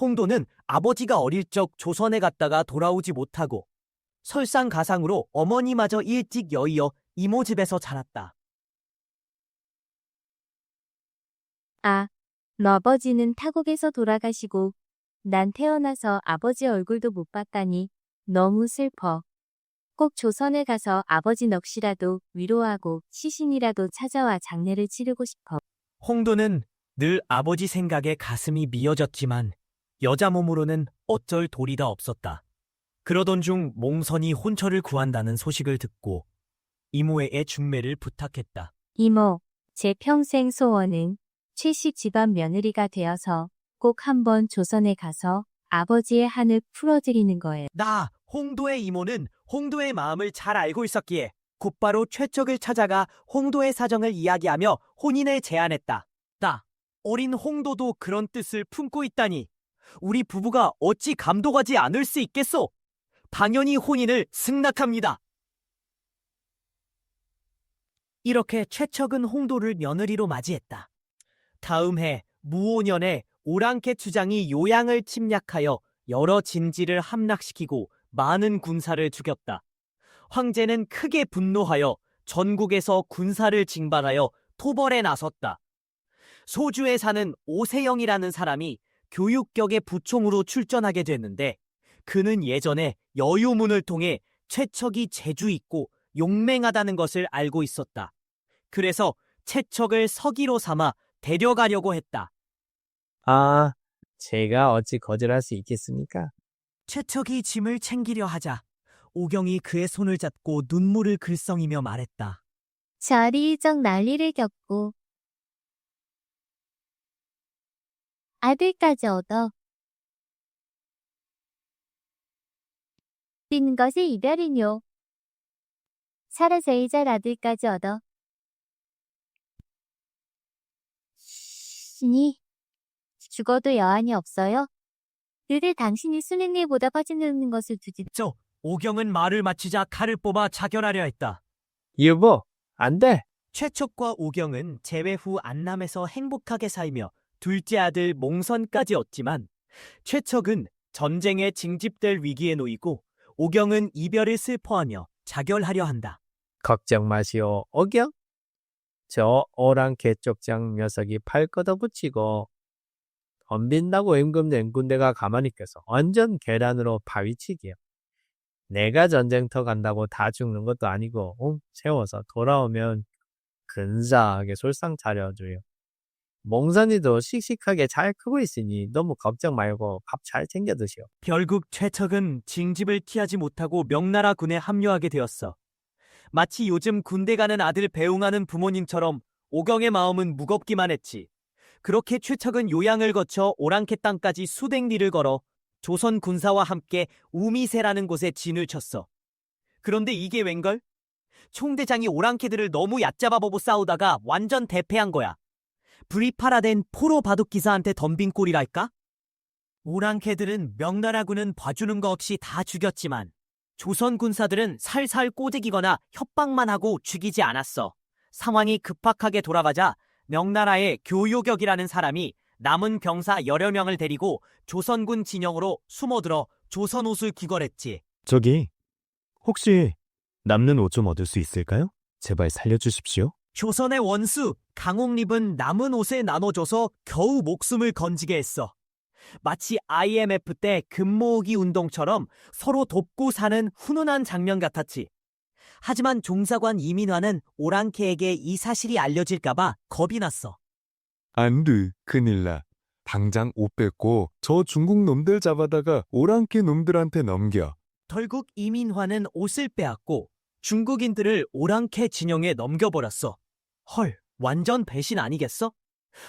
홍도는 아버지가 어릴 적 조선에 갔다가 돌아오지 못하고 설상가상으로 어머니마저 일찍 여의어 이모 집에서 자랐다. 아, 아버지는 타국에서 돌아가시고 난 태어나서 아버지 얼굴도 못 봤다니 너무 슬퍼. 꼭 조선에 가서 아버지 넋이라도 위로하고 시신이라도 찾아와 장례를 치르고 싶어. 홍도는 늘 아버지 생각에 가슴이 미어졌지만 여자 몸으로는 어쩔 도리가 없었다. 그러던 중 몽선이 혼처를 구한다는 소식을 듣고 이모에게 중매를 부탁했다. 이모, 제 평생 소원은 최씨 집안 며느리가 되어서 꼭 한번 조선에 가서 아버지의 한을 풀어드리는 거예요. 나 홍도의 이모는 홍도의 마음을 잘 알고 있었기에 곧바로 최척을 찾아가 홍도의 사정을 이야기하며 혼인을 제안했다. 나 어린 홍도도 그런 뜻을 품고 있다니 우리 부부가 어찌 감동하지 않을 수 있겠소? 당연히 혼인을 승낙합니다. 이렇게 최척은 홍도를 며느리로 맞이했다. 다음 해 무오년에 오랑캐 추장이 요양을 침략하여 여러 진지를 함락시키고 많은 군사를 죽였다. 황제는 크게 분노하여 전국에서 군사를 징발하여 토벌에 나섰다. 소주에 사는 오세영이라는 사람이 교육격의 부총으로 출전하게 됐는데 그는 예전에 여유문을 통해 최척이 재주 있고 용맹하다는 것을 알고 있었다. 그래서 최척을 서기로 삼아 데려가려고 했다. 아, 제가 어찌 거절할 수 있겠습니까? 최척이 짐을 챙기려 하자 오경이 그의 손을 잡고 눈물을 글썽이며 말했다. 절이 일정 난리를 겪고 아들까지 얻어 빈 것이 이별이뇨. 살아 제일 잘 아들까지 얻어 신이 죽어도 여한이 없어요. 늘 당신이 쓰는 일보다 빠지는 것을 두지. 오경은 말을 마치자 칼을 뽑아 자결하려 했다. 여보, 안 돼. 최척과 오경은 재회 후 안남에서 행복하게 살며 둘째 아들 몽선까지 얻지만 최척은 전쟁에 징집될 위기에 놓이고 오경은 이별을 슬퍼하며 자결하려 한다. 걱정 마시오, 오경. 저 오랑캐 쪽장 녀석이 팔 걷어붙이고 덤빈다고 임금된 군대가 가만히 있겠어. 완전 계란으로 파위치기요. 내가 전쟁터 간다고 다 죽는 것도 아니고 세워서 돌아오면 근사하게 솔상 차려줘요. 몽선이도 씩씩하게 잘 크고 있으니 너무 걱정 말고 밥 잘 챙겨 드시오. 결국 최척은 징집을 피하지 못하고 명나라 군에 합류하게 되었어. 마치 요즘 군대 가는 아들 배웅하는 부모님처럼 오경의 마음은 무겁기만 했지. 그렇게 최척은 요양을 거쳐 오랑캐 땅까지 수백 리를 걸어 조선 군사와 함께 우미세라는 곳에 진을 쳤어. 그런데 이게 웬걸? 총대장이 오랑캐들을 너무 얕잡아 보고 싸우다가 완전 대패한 거야. 브리파라된 포로 바둑기사한테 덤빈 꼴이랄까? 오랑캐들은 명나라군은 봐주는 거 없이 다 죽였지만 조선 군사들은 살살 꼬드기거나 협박만 하고 죽이지 않았어. 상황이 급박하게 돌아가자 명나라의 교요격이라는 사람이 남은 병사 여러 명을 데리고 조선군 진영으로 숨어들어 조선 옷을 귀걸했지. 저기, 혹시 남는 옷 좀 얻을 수 있을까요? 제발 살려주십시오. 조선의 원수 강옥립은 남은 옷을 나눠줘서 겨우 목숨을 건지게 했어. 마치 IMF 때 금모으기 운동처럼 서로 돕고 사는 훈훈한 장면 같았지. 하지만 종사관 이민화는 오랑캐에게 이 사실이 알려질까봐 겁이 났어. 안드, 큰일 나. 당장 옷 뺏고 저 중국 놈들 잡아다가 오랑캐 놈들한테 넘겨. 결국 이민화는 옷을 빼앗고 중국인들을 오랑캐 진영에 넘겨버렸어. 헐, 완전 배신 아니겠어?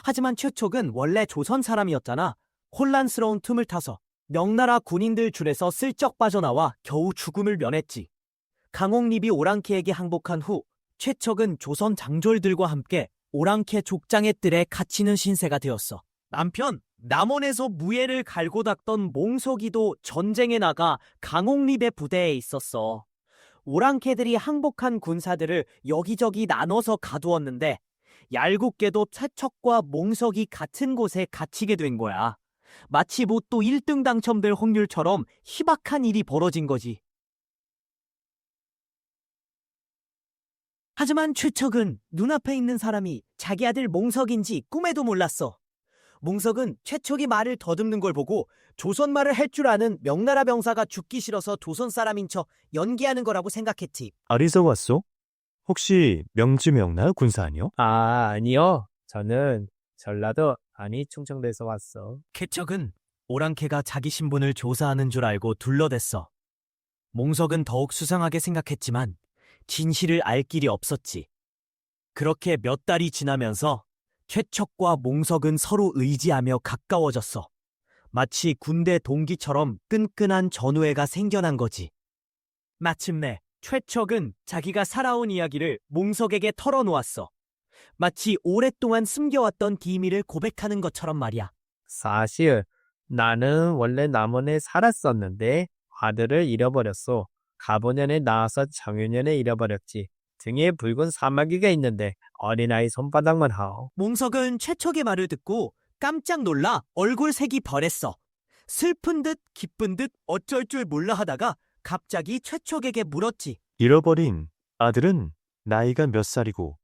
하지만 최촉은 원래 조선 사람이었잖아. 혼란스러운 틈을 타서 명나라 군인들 줄에서 슬쩍 빠져나와 겨우 죽음을 면했지. 강옥립이 오랑캐에게 항복한 후 최척은 조선 장졸들과 함께 오랑캐 족장의 뜰에 갇히는 신세가 되었어. 남편 남원에서 무예를 갈고 닦던 몽석이도 전쟁에 나가 강옥립의 부대에 있었어. 오랑캐들이 항복한 군사들을 여기저기 나눠서 가두었는데 얄궂게도 최척과 몽석이 같은 곳에 갇히게 된 거야. 마치 로또 1등 당첨될 확률처럼 희박한 일이 벌어진 거지. 하지만 최척은 눈앞에 있는 사람이 자기 아들 몽석인지 꿈에도 몰랐어. 몽석은 최척이 말을 더듬는 걸 보고 조선말을 할 줄 아는 명나라 병사가 죽기 싫어서 조선 사람인 척 연기하는 거라고 생각했지. 어디서 왔소? 혹시 명나라 군사 아니요? 아니요. 저는 전라도, 아니 충청도에서 왔어. 최척은 오랑캐가 자기 신분을 조사하는 줄 알고 둘러댔어. 몽석은 더욱 수상하게 생각했지만 진실을 알 길이 없었지. 그렇게 몇 달이 지나면서 최척과 몽석은 서로 의지하며 가까워졌어. 마치 군대 동기처럼 끈끈한 전우애가 생겨난 거지. 마침내 최척은 자기가 살아온 이야기를 몽석에게 털어놓았어. 마치 오랫동안 숨겨왔던 비밀을 고백하는 것처럼 말이야. 사실 나는 원래 남원에 살았었는데 아들을 잃어버렸어. 가보년에 나와서 정유년에 잃어버렸지. 등에 붉은 사마귀가 있는데 어린아이 손바닥만 하오. 몽석은 최척의 말을 듣고 깜짝 놀라 얼굴색이 변했어. 슬픈 듯 기쁜 듯 어쩔 줄 몰라 하다가 갑자기 최척에게 물었지. 잃어버린 아들은 나이가 몇 살이고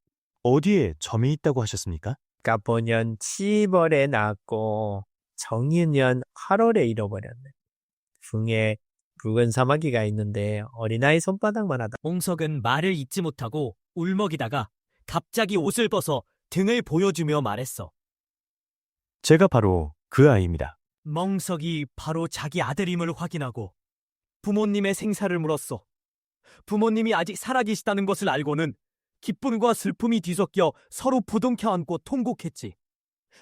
어디에 점이 있다고 하셨습니까? 가보년 7월에 낳았고 정유년 8월에 잃어버렸네. 등에 붉은 사마귀가 있는데 어린아이 손바닥만 하다. 몽석은 말을 잇지 못하고 울먹이다가 갑자기 옷을 벗어 등을 보여주며 말했어. 제가 바로 그 아이입니다. 멍석이 바로 자기 아들임을 확인하고 부모님의 생사를 물었어. 부모님이 아직 살아계시다는 것을 알고는 기쁨과 슬픔이 뒤섞여 서로 부둥켜 안고 통곡했지.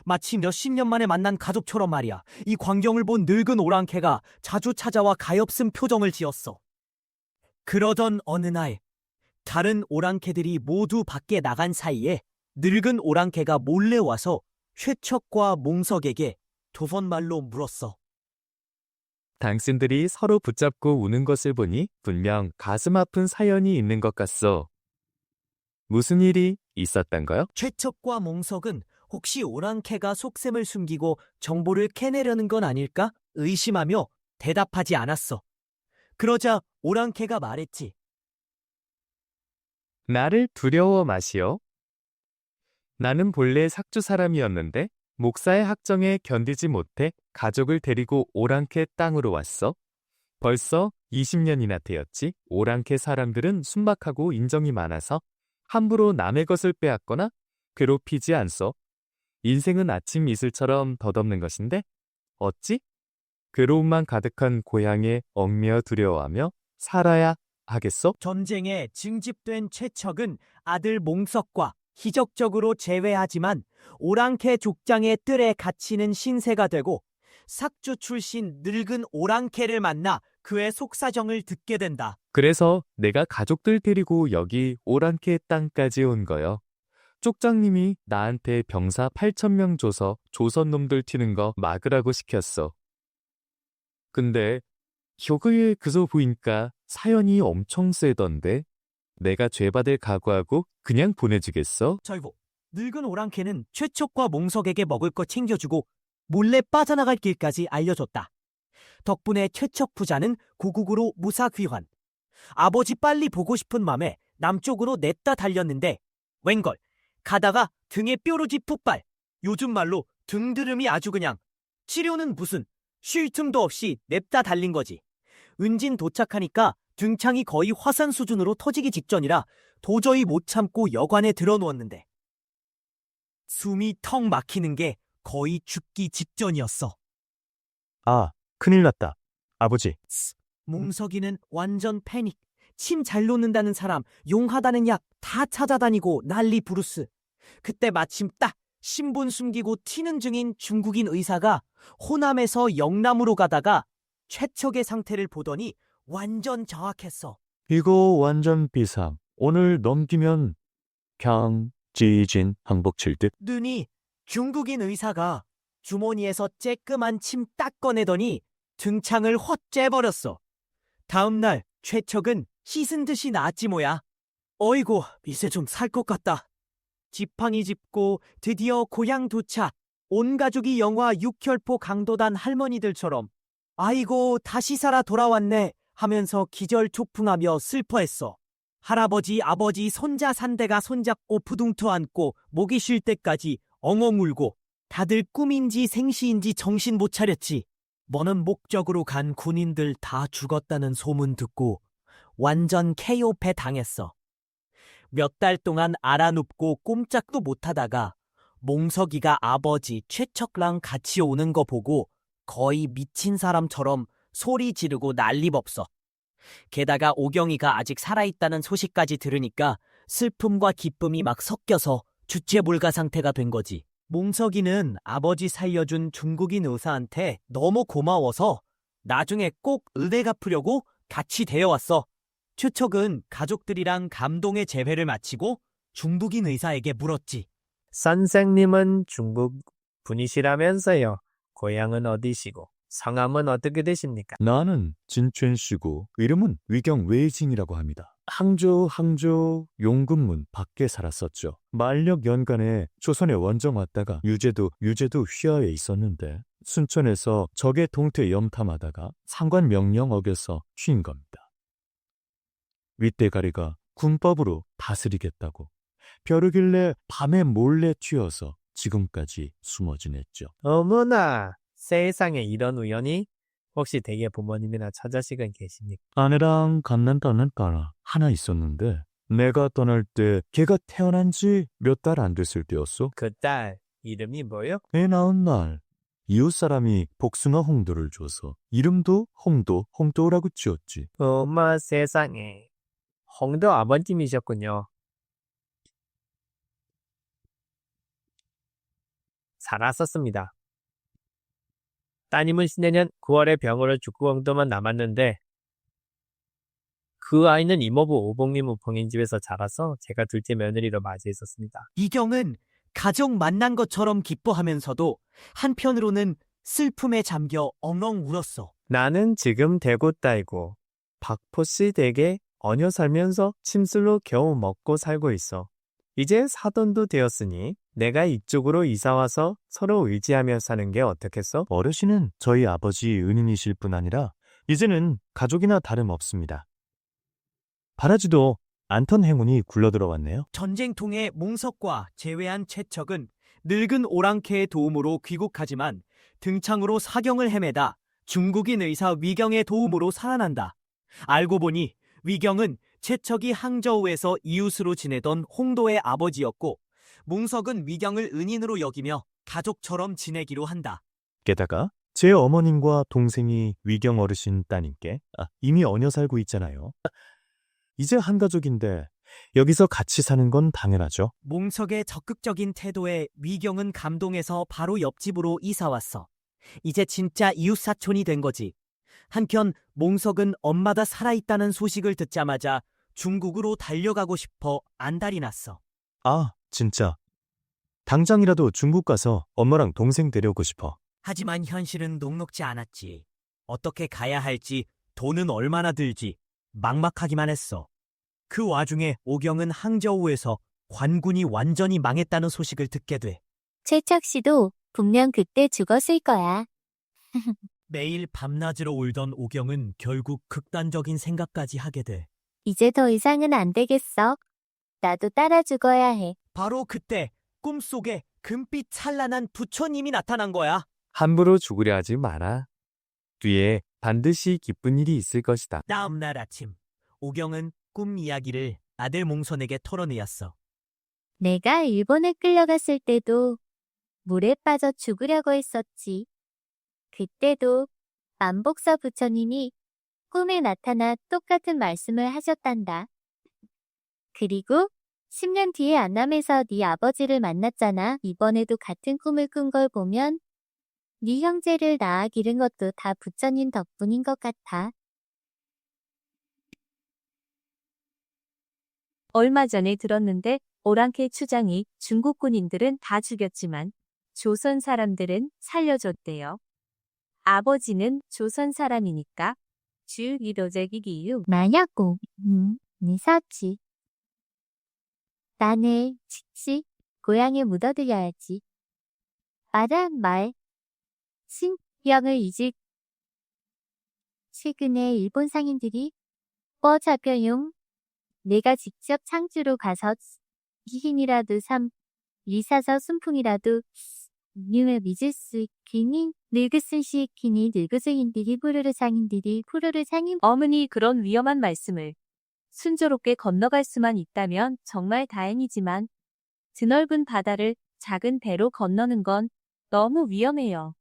마치 몇십 년 만에 만난 가족처럼 말이야. 이 광경을 본 늙은 오랑캐가 자주 찾아와 가엾은 표정을 지었어. 그러던 어느 날 다른 오랑캐들이 모두 밖에 나간 사이에 늙은 오랑캐가 몰래 와서 최척과 몽석에게 조선말로 물었어. 당신들이 서로 붙잡고 우는 것을 보니 분명 가슴 아픈 사연이 있는 것 같소. 무슨 일이 있었던가요? 최척과 몽석은 혹시 오랑캐가 속셈을 숨기고 정보를 캐내려는 건 아닐까 의심하며 대답하지 않았어. 그러자 오랑캐가 말했지. 나를 두려워 마시오. 나는 본래 삭주 사람이었는데 목사의 학정에 견디지 못해 가족을 데리고 오랑캐 땅으로 왔어. 벌써 20년이나 되었지. 오랑캐 사람들은 순박하고 인정이 많아서 함부로 남의 것을 빼앗거나 괴롭히지 않소. 인생은 아침 이슬처럼 덧없는 것인데 어찌? 괴로움만 가득한 고향에 얽매여 두려워하며 살아야 하겠소? 전쟁에 징집된 최척은 아들 몽석과 희적적으로 재회하지만 오랑캐 족장의 뜰에 갇히는 신세가 되고 삭주 출신 늙은 오랑캐를 만나 그의 속사정을 듣게 된다. 그래서 내가 가족들 데리고 여기 오랑캐 땅까지 온 거요. 쪽장님이 나한테 병사 8,000명 줘서 조선 놈들 튀는 거 막으라고 시켰어. 근데 효그에 그저 보니까 사연이 엄청 세던데 내가 죄받을 각오하고 그냥 보내주겠어? 절보, 늙은 오랑캐는 최척과 몽석에게 먹을 거 챙겨주고 몰래 빠져나갈 길까지 알려줬다. 덕분에 최척 부자는 고국으로 무사귀환. 아버지 빨리 보고 싶은 맘에 남쪽으로 냈다 달렸는데 웬걸 가다가 등에 뾰루지 폭발. 요즘 말로 등드름이 아주 그냥. 치료는 무슨 쉴 틈도 없이 냅다 달린 거지. 은진 도착하니까 등창이 거의 화산 수준으로 터지기 직전이라 도저히 못 참고 여관에 들어누웠는데 숨이 턱 막히는 게 거의 죽기 직전이었어. 아, 큰일 났다. 아버지. 몽석이는 완전 패닉. 침 잘 놓는다는 사람, 용하다는 약 다 찾아다니고 난리 부르스. 그때 마침 딱 신분 숨기고 튀는 중인 중국인 의사가 호남에서 영남으로 가다가 최척의 상태를 보더니 완전 정확했어. 이거 완전 비상. 오늘 넘기면 그냥 지진 항복 칠 듯. 눈이 중국인 의사가 주머니에서 쬐끄만 침 딱 꺼내더니 등창을 헛 쬐버렸어. 다음날 최척은 씻은 듯이 나았지 뭐야. 어이구, 이제 좀 살 것 같다. 지팡이 짚고 드디어 고향 도착. 온 가족이 영화 육혈포 강도단 할머니들처럼 아이고 다시 살아 돌아왔네 하면서 기절초풍하며 슬퍼했어. 할아버지, 아버지, 손자 산대가 손잡고 부둥터 안고 목이 쉴 때까지 엉엉 울고 다들 꿈인지 생시인지 정신 못 차렸지. 먼 목적으로 간 군인들 다 죽었다는 소문 듣고 완전 KO패 당했어. 몇 달 동안 알아눕고 꼼짝도 못하다가 몽석이가 아버지 최척랑 같이 오는 거 보고 거의 미친 사람처럼 소리 지르고 난리법석. 게다가 오경이가 아직 살아있다는 소식까지 들으니까 슬픔과 기쁨이 막 섞여서 주체불가 상태가 된 거지. 몽석이는 아버지 살려준 중국인 의사한테 너무 고마워서 나중에 꼭 의대 갚으려고 같이 데려왔어. 최척은 가족들이랑 감동의 재회를 마치고 중국인 의사에게 물었지. 선생님은 중국 분이시라면서요. 고향은 어디시고 성함은 어떻게 되십니까? 나는 진춘씨고 이름은 위경 외진이라고 합니다. 항저 용군문 밖에 살았었죠. 만력 연간에 조선에 원정 왔다가 유제도 휘하에 있었는데 순천에서 적의 동태 염탐하다가 상관 명령 어겨서 쉰 겁니다. 윗대가리가 군법으로 다스리겠다고 벼르길래 밤에 몰래 튀어서 지금까지 숨어 지냈죠. 어머나, 세상에 이런 우연이? 혹시 댁에 부모님이나 처자식은 계십니까? 아내랑 갖는다는 딸 하나 있었는데 내가 떠날 때 걔가 태어난 지 몇 달 안 됐을 때였어. 그 딸 이름이 뭐요? 애 낳은 날 이웃 사람이 복숭아 홍도를 줘서 이름도 홍도라고 지었지. 어머 세상에. 홍도 아버님이셨군요. 살았었습니다. 따님은 신내년 9월에 병으로 죽고 홍도만 남았는데 그 아이는 이모부 오봉님 우펑인 집에서 자라서 제가 둘째 며느리로 맞이했었습니다. 이경은 가족 만난 것처럼 기뻐하면서도 한편으로는 슬픔에 잠겨 엉엉 울었어. 나는 지금 대구 딸고 박포씨 댁에 얹어 살면서 침술로 겨우 먹고 살고 있어. 이제 사돈도 되었으니 내가 이쪽으로 이사와서 서로 의지하며 사는 게 어떻겠어? 어르신은 저희 아버지 은인이실 뿐 아니라 이제는 가족이나 다름없습니다. 바라지도 않던 행운이 굴러들어왔네요. 전쟁통에 몽석과 제외한 최척은 늙은 오랑캐의 도움으로 귀국하지만 등창으로 사경을 헤매다 중국인 의사 위경의 도움으로 살아난다. 알고 보니 위경은 최척이 항저우에서 이웃으로 지내던 홍도의 아버지였고 몽석은 위경을 은인으로 여기며 가족처럼 지내기로 한다. 게다가 제 어머님과 동생이 위경 어르신 따님께 이미 얹어 살고 있잖아요. 이제 한 가족인데 여기서 같이 사는 건 당연하죠. 몽석의 적극적인 태도에 위경은 감동해서 바로 옆집으로 이사왔어. 이제 진짜 이웃사촌이 된 거지. 한편 몽석은 엄마가 살아있다는 소식을 듣자마자 중국으로 달려가고 싶어 안달이 났어. 아, 진짜. 당장이라도 중국 가서 엄마랑 동생 데려오고 싶어. 하지만 현실은 녹록지 않았지. 어떻게 가야 할지, 돈은 얼마나 들지 막막하기만 했어. 그 와중에 오경은 항저우에서 관군이 완전히 망했다는 소식을 듣게 돼. 최척 씨도 분명 그때 죽었을 거야. 매일 밤낮으로 울던 오경은 결국 극단적인 생각까지 하게 돼. 이제 더 이상은 안 되겠어. 나도 따라 죽어야 해. 바로 그때 꿈속에 금빛 찬란한 부처님이 나타난 거야. 함부로 죽으려 하지 마라. 뒤에 반드시 기쁜 일이 있을 것이다. 다음날 아침, 오경은 꿈 이야기를 아들 몽선에게 털어내었어. 내가 일본에 끌려갔을 때도 물에 빠져 죽으려고 했었지. 그때도 만복사 부처님이 꿈에 나타나 똑같은 말씀을 하셨단다. 그리고 10년 뒤에 안남에서 네 아버지를 만났잖아. 이번에도 같은 꿈을 꾼 걸 보면 네 형제를 낳아 기른 것도 다 부처님 덕분인 것 같아. 얼마 전에 들었는데 오랑캐 추장이 중국 군인들은 다 죽였지만 조선 사람들은 살려줬대요. 아버지는 조선 사람이니까 주기도적이기유. 만약고, 니사치. 나는 즉시 고향에 묻어드려야지. 말한 말. 신병을 이직. 최근에 일본 상인들이 잡혀용. 내가 직접 창주로 가서 기hin이라도 리사서 순풍이라도 님을 믿을 수 있기니 늙으신 시키니 늙으신인들이 푸르르 상인들이 푸르르 상인. 어머니 그런 위험한 말씀을 순조롭게 건너갈 수만 있다면 정말 다행이지만 드넓은 바다를 작은 배로 건너는 건 너무 위험해요.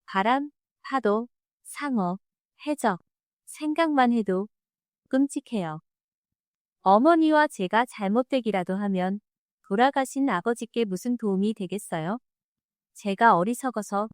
바람, 파도, 상어, 해적, 생각만 해도 끔찍해요. 어머니와 제가 잘못되기라도 하면 돌아가신 아버지께 무슨 도움이 되겠어요? 제가 어리석어서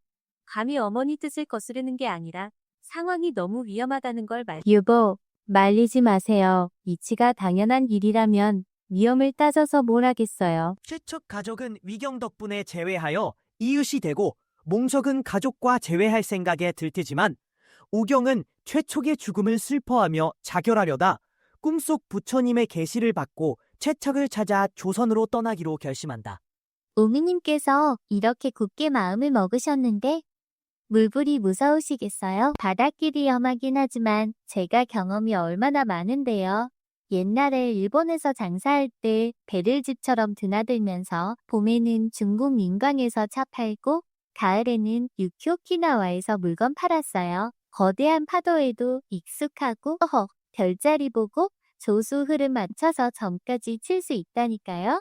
감히 어머니 뜻을 거스르는 게 아니라 상황이 너무 위험하다는 걸 여보, 말리지 마세요. 이치가 당연한 일이라면 위험을 따져서 뭘 하겠어요. 최척 가족은 위경 덕분에 재회하여 이웃이 되고 몽석은 가족과 재회할 생각에 들뜨지만 오경은 최촉의 죽음을 슬퍼하며 자결하려다 꿈속 부처님의 계시를 받고 최척을 찾아 조선으로 떠나기로 결심한다. 오미님께서 이렇게 굳게 마음을 먹으셨는데 물불이 무서우시겠어요? 바닷길이 험하긴 하지만 제가 경험이 얼마나 많은데요. 옛날에 일본에서 장사할 때 배를 집처럼 드나들면서 봄에는 중국 민강에서 차 팔고 가을에는 유키 오키나와에서 물건 팔았어요. 거대한 파도에도 익숙하고 별자리 보고 조수 흐름 맞춰서 점까지 칠 수 있다니까요.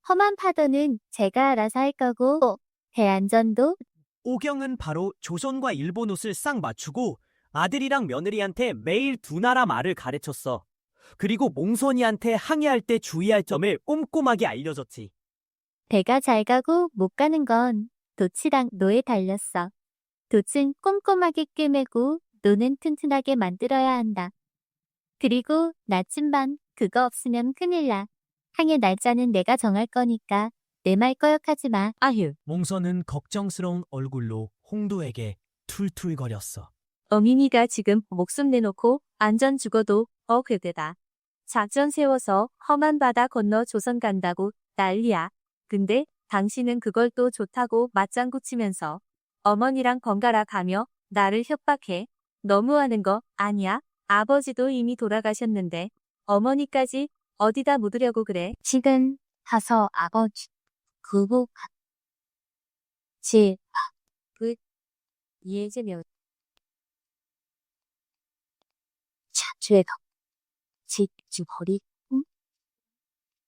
험한 파도는 제가 알아서 할 거고 배 안전도. 오경은 바로 조선과 일본 옷을 싹 맞추고 아들이랑 며느리한테 매일 두 나라 말을 가르쳤어. 그리고 몽선이한테 항해할 때 주의할 점을 꼼꼼하게 알려줬지. 배가 잘 가고 못 가는 건 돛이랑 노에 달렸어. 돛은 꼼꼼하게 꿰매고 노는 튼튼하게 만들어야 한다. 그리고 나침반 그거 없으면 큰일 나. 항해 날짜는 내가 정할 거니까 내 말 거역하지 마. 아휴, 몽선은 걱정스러운 얼굴로 홍도에게 툴툴거렸어. 어민이가 지금 목숨 내놓고 안전 죽어도 그대다. 작전 세워서 험한 바다 건너 조선 간다고 난리야. 근데 당신은 그걸 또 좋다고 맞장구 치면서 어머니랑 번갈아 가며 나를 협박해. 너무하는 거 아니야? 아버지도 이미 돌아가셨는데 어머니까지 어디다 묻으려고 그래? 지금 가서 아버지 그거 예제면 자주에가 직주 버리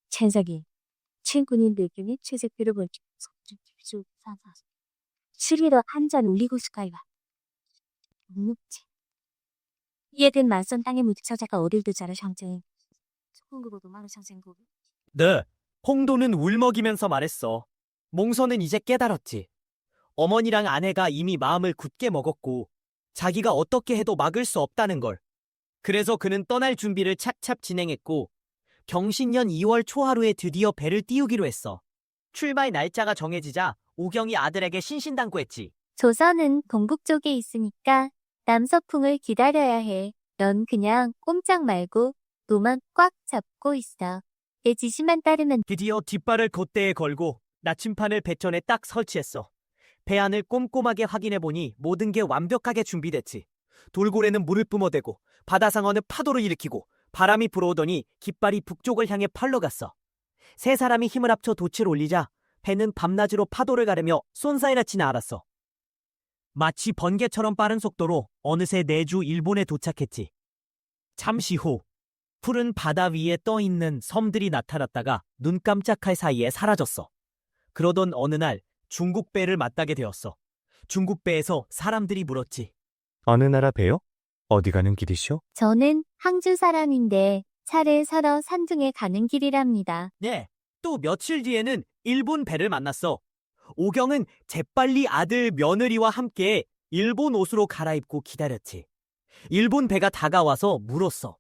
천석이 친구님들 중에 최색비를 본 속주 사사 수리로 한잔 울리고 스카이와 묵지 얘든 만선 땅에 묻혀자가 어딜도 자라 상징 소금그보도 마루 상생고. 네, 홍도는 울먹이면서 말했어. 몽선은 이제 깨달았지. 어머니랑 아내가 이미 마음을 굳게 먹었고 자기가 어떻게 해도 막을 수 없다는 걸. 그래서 그는 떠날 준비를 차차 진행했고 경신년 2월 초하루에 드디어 배를 띄우기로 했어. 출발 날짜가 정해지자 오경이 아들에게 신신당부했지. 조선은 동북 쪽에 있으니까 남서풍을 기다려야 해. 넌 그냥 꼼짝 말고 노만 꽉 잡고 있어. 내 지시만 따르면. 드디어 뒷발을 돛대에 걸고 나침판을 배전에 딱 설치했어. 배 안을 꼼꼼하게 확인해보니 모든 게 완벽하게 준비됐지. 돌고래는 물을 뿜어대고 바다상어는 파도를 일으키고 바람이 불어오더니 깃발이 북쪽을 향해 펄러갔어. 세 사람이 힘을 합쳐 돛을 올리자 배는 밤낮으로 파도를 가르며 쏜사이나 치나 알았어. 마치 번개처럼 빠른 속도로 어느새 내주 일본에 도착했지. 잠시 후 푸른 바다 위에 떠있는 섬들이 나타났다가 눈 깜짝할 사이에 사라졌어. 그러던 어느 날 중국 배를 맞다게 되었어. 중국 배에서 사람들이 물었지. 어느 나라 배요? 어디 가는 길이시오? 저는 항주 사람인데 차를 사러 산둥에 가는 길이랍니다. 네, 또 며칠 뒤에는 일본 배를 만났어. 오경은 재빨리 아들 며느리와 함께 일본 옷으로 갈아입고 기다렸지. 일본 배가 다가와서 물었어.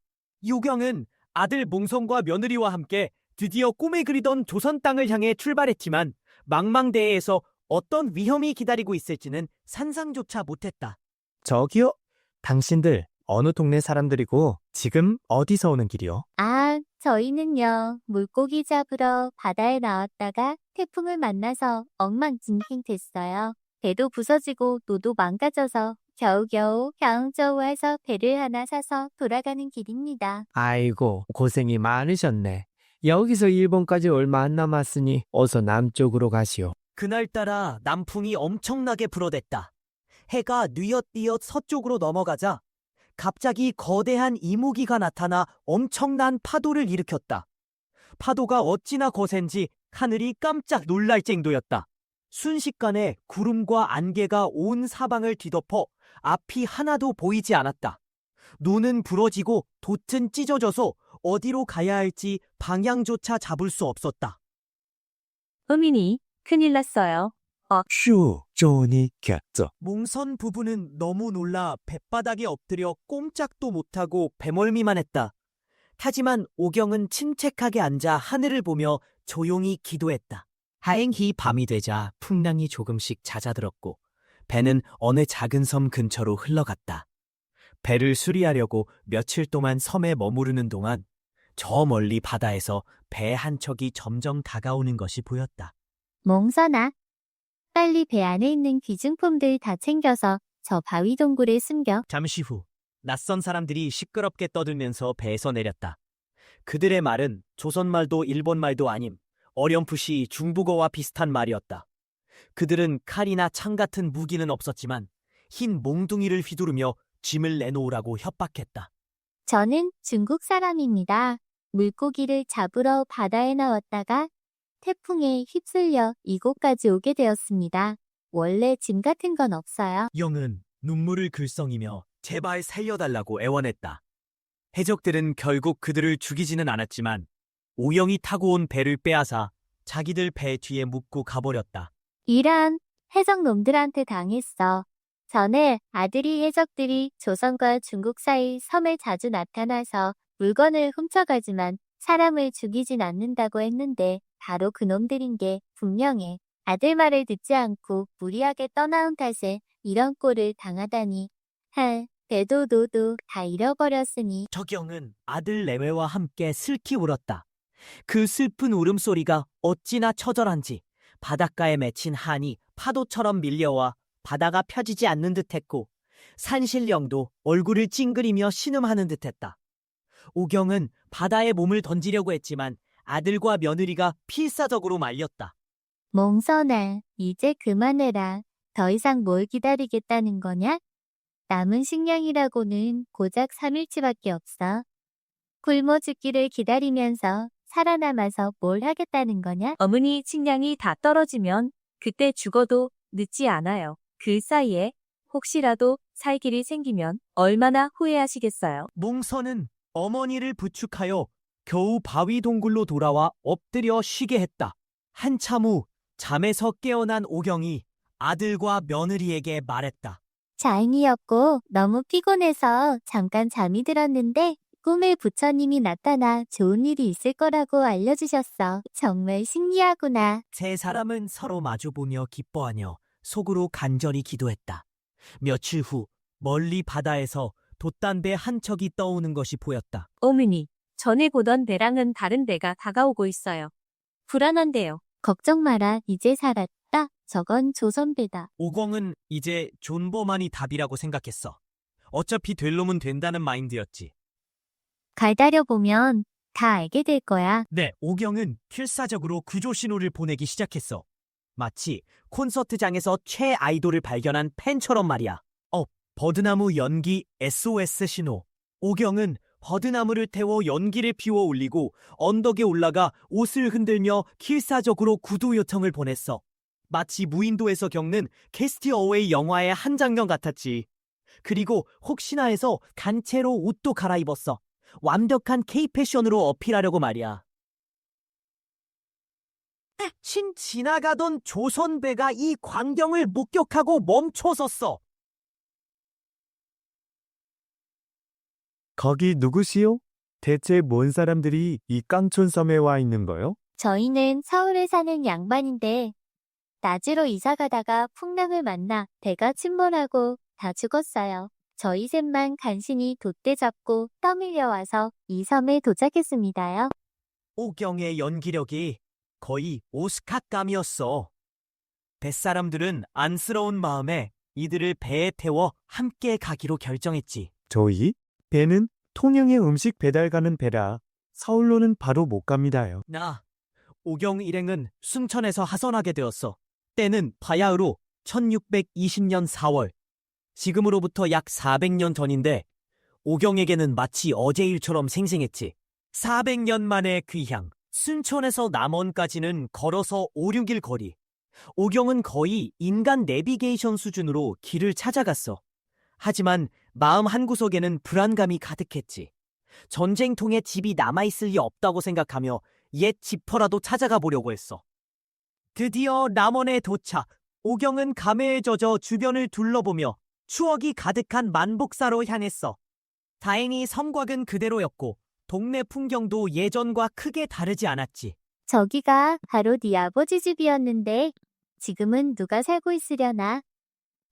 요경은 아들 몽성과 며느리와 함께 드디어 꿈에 그리던 조선 땅을 향해 출발했지만 망망대해에서 어떤 위험이 기다리고 있을지는 상상조차 못했다. 저기요? 당신들 어느 동네 사람들이고 지금 어디서 오는 길이요? 아, 저희는요, 물고기 잡으러 바다에 나왔다가 태풍을 만나서 엉망진창 됐어요. 배도 부서지고 노도 망가져서 겨우겨우 겨우겨우해서 배를 하나 사서 돌아가는 길입니다. 아이고, 고생이 많으셨네. 여기서 일본까지 얼마 안 남았으니 어서 남쪽으로 가시오. 그날따라 남풍이 엄청나게 불어댔다. 해가 뉘엿뉘엿 서쪽으로 넘어가자 갑자기 거대한 이무기가 나타나 엄청난 파도를 일으켰다. 파도가 어찌나 거센지 하늘이 깜짝 놀랄 정도였다. 순식간에 구름과 안개가 온 사방을 뒤덮어 앞이 하나도 보이지 않았다. 눈은 부러지고 돛은 찢어져서 어디로 가야 할지 방향조차 잡을 수 없었다. 어머니, 큰일 났어요. 휴, 좋으니 겠죠. 몽선 부부는 너무 놀라 뱃바닥에 엎드려 꼼짝도 못하고 배멀미만 했다. 하지만 오경은 침착하게 앉아 하늘을 보며 조용히 기도했다. 다행히 밤이 되자 풍랑이 조금씩 잦아들었고 배는 어느 작은 섬 근처로 흘러갔다. 배를 수리하려고 며칠 동안 섬에 머무르는 동안 저 멀리 바다에서 배 한 척이 점점 다가오는 것이 보였다. 몽선아, 빨리 배 안에 있는 귀중품들 다 챙겨서 저 바위 동굴에 숨겨. 잠시 후 낯선 사람들이 시끄럽게 떠들면서 배에서 내렸다. 그들의 말은 조선말도 일본말도 아님 어렴풋이 중국어와 비슷한 말이었다. 그들은 칼이나 창 같은 무기는 없었지만 흰 몽둥이를 휘두르며 짐을 내놓으라고 협박했다. 저는 중국 사람입니다. 물고기를 잡으러 바다에 나왔다가 태풍에 휩쓸려 이곳까지 오게 되었습니다. 원래 짐 같은 건 없어요. 영은 눈물을 글썽이며 제발 살려달라고 애원했다. 해적들은 결국 그들을 죽이지는 않았지만 오영이 타고 온 배를 빼앗아 자기들 배 뒤에 묻고 가버렸다. 이런 해적놈들한테 당했어. 전에 아들이 해적들이 조선과 중국 사이 섬에 자주 나타나서 물건을 훔쳐가지만 사람을 죽이진 않는다고 했는데 바로 그놈들인 게 분명해. 아들 말을 듣지 않고 무리하게 떠나온 탓에 이런 꼴을 당하다니. 배도 노도 다 잃어버렸으니. 적영은 아들 내외와 함께 슬키 울었다. 그 슬픈 울음소리가 어찌나 처절한지 바닷가에 맺힌 한이 파도처럼 밀려와 바다가 펴지지 않는 듯했고 산신령도 얼굴을 찡그리며 신음하는 듯했다. 오경은 바다에 몸을 던지려고 했지만 아들과 며느리가 필사적으로 말렸다. 몽선아, 이제 그만해라. 더 이상 뭘 기다리겠다는 거냐? 남은 식량이라고는 고작 3일치밖에 없어. 굶어 죽기를 기다리면서 살아남아서 뭘 하겠다는 거냐? 어머니 식량이 다 떨어지면 그때 죽어도 늦지 않아요. 그 사이에 혹시라도 살 길이 생기면 얼마나 후회하시겠어요. 몽선은 어머니를 부축하여 겨우 바위 동굴로 돌아와 엎드려 쉬게 했다. 한참 후 잠에서 깨어난 오경이 아들과 며느리에게 말했다. 다행이었고 너무 피곤해서 잠깐 잠이 들었는데 꿈에 부처님이 나타나 좋은 일이 있을 거라고 알려주셨어. 정말 신기하구나. 세 사람은 서로 마주보며 기뻐하며 속으로 간절히 기도했다. 며칠 후 멀리 바다에서 돛단배 한 척이 떠오는 것이 보였다. 어머니, 전에 보던 배랑은 다른 배가 다가오고 있어요. 불안한데요. 걱정 마라. 이제 살았다. 저건 조선배다. 오경은 이제 존버만이 답이라고 생각했어. 어차피 될 놈은 된다는 마인드였지. 기다려보면 다 알게 될 거야. 네, 오경은 필사적으로 구조 신호를 보내기 시작했어. 마치 콘서트장에서 최 아이돌을 발견한 팬처럼 말이야. 버드나무 연기 SOS 신호. 오경은 버드나무를 태워 연기를 피워 올리고 언덕에 올라가 옷을 흔들며 필사적으로 구두 요청을 보냈어. 마치 무인도에서 겪는 캐스티 어웨이 영화의 한 장면 같았지. 그리고 혹시나 해서 단체로 옷도 갈아입었어. 완벽한 K-패션으로 어필하려고 말이야. 지나가던 조선배가 이 광경을 목격하고 멈춰섰어. 거기 누구시오? 대체 뭔 사람들이 이 깡촌섬에 와 있는 거요? 저희는 서울에 사는 양반인데 낮으로 이사 가다가 풍랑을 만나 배가 침몰하고 다 죽었어요. 저희 셋만 간신히 돛대 잡고 떠밀려 와서 이 섬에 도착했습니다요. 오경의 연기력이 거의 오스카감이었어. 뱃사람들은 안쓰러운 마음에 이들을 배에 태워 함께 가기로 결정했지. 저희? 배는 통영에 음식 배달 가는 배라 서울로는 바로 못 갑니다요. 오경 일행은 순천에서 하선하게 되었어. 때는 바야흐로 1620년 4월. 지금으로부터 약 400년 전인데 오경에게는 마치 어제 일처럼 생생했지. 400년 만의 귀향. 순천에서 남원까지는 걸어서 5, 6일 거리. 오경은 거의 인간 내비게이션 수준으로 길을 찾아갔어. 하지만 마음 한구석에는 불안감이 가득했지. 전쟁통에 집이 남아있을 리 없다고 생각하며 옛 지퍼라도 찾아가 보려고 했어. 드디어 남원에 도착. 오경은 감회에 젖어 주변을 둘러보며 추억이 가득한 만복사로 향했어. 다행히 섬곽은 그대로였고 동네 풍경도 예전과 크게 다르지 않았지. 저기가 바로 네 아버지 집이었는데 지금은 누가 살고 있으려나?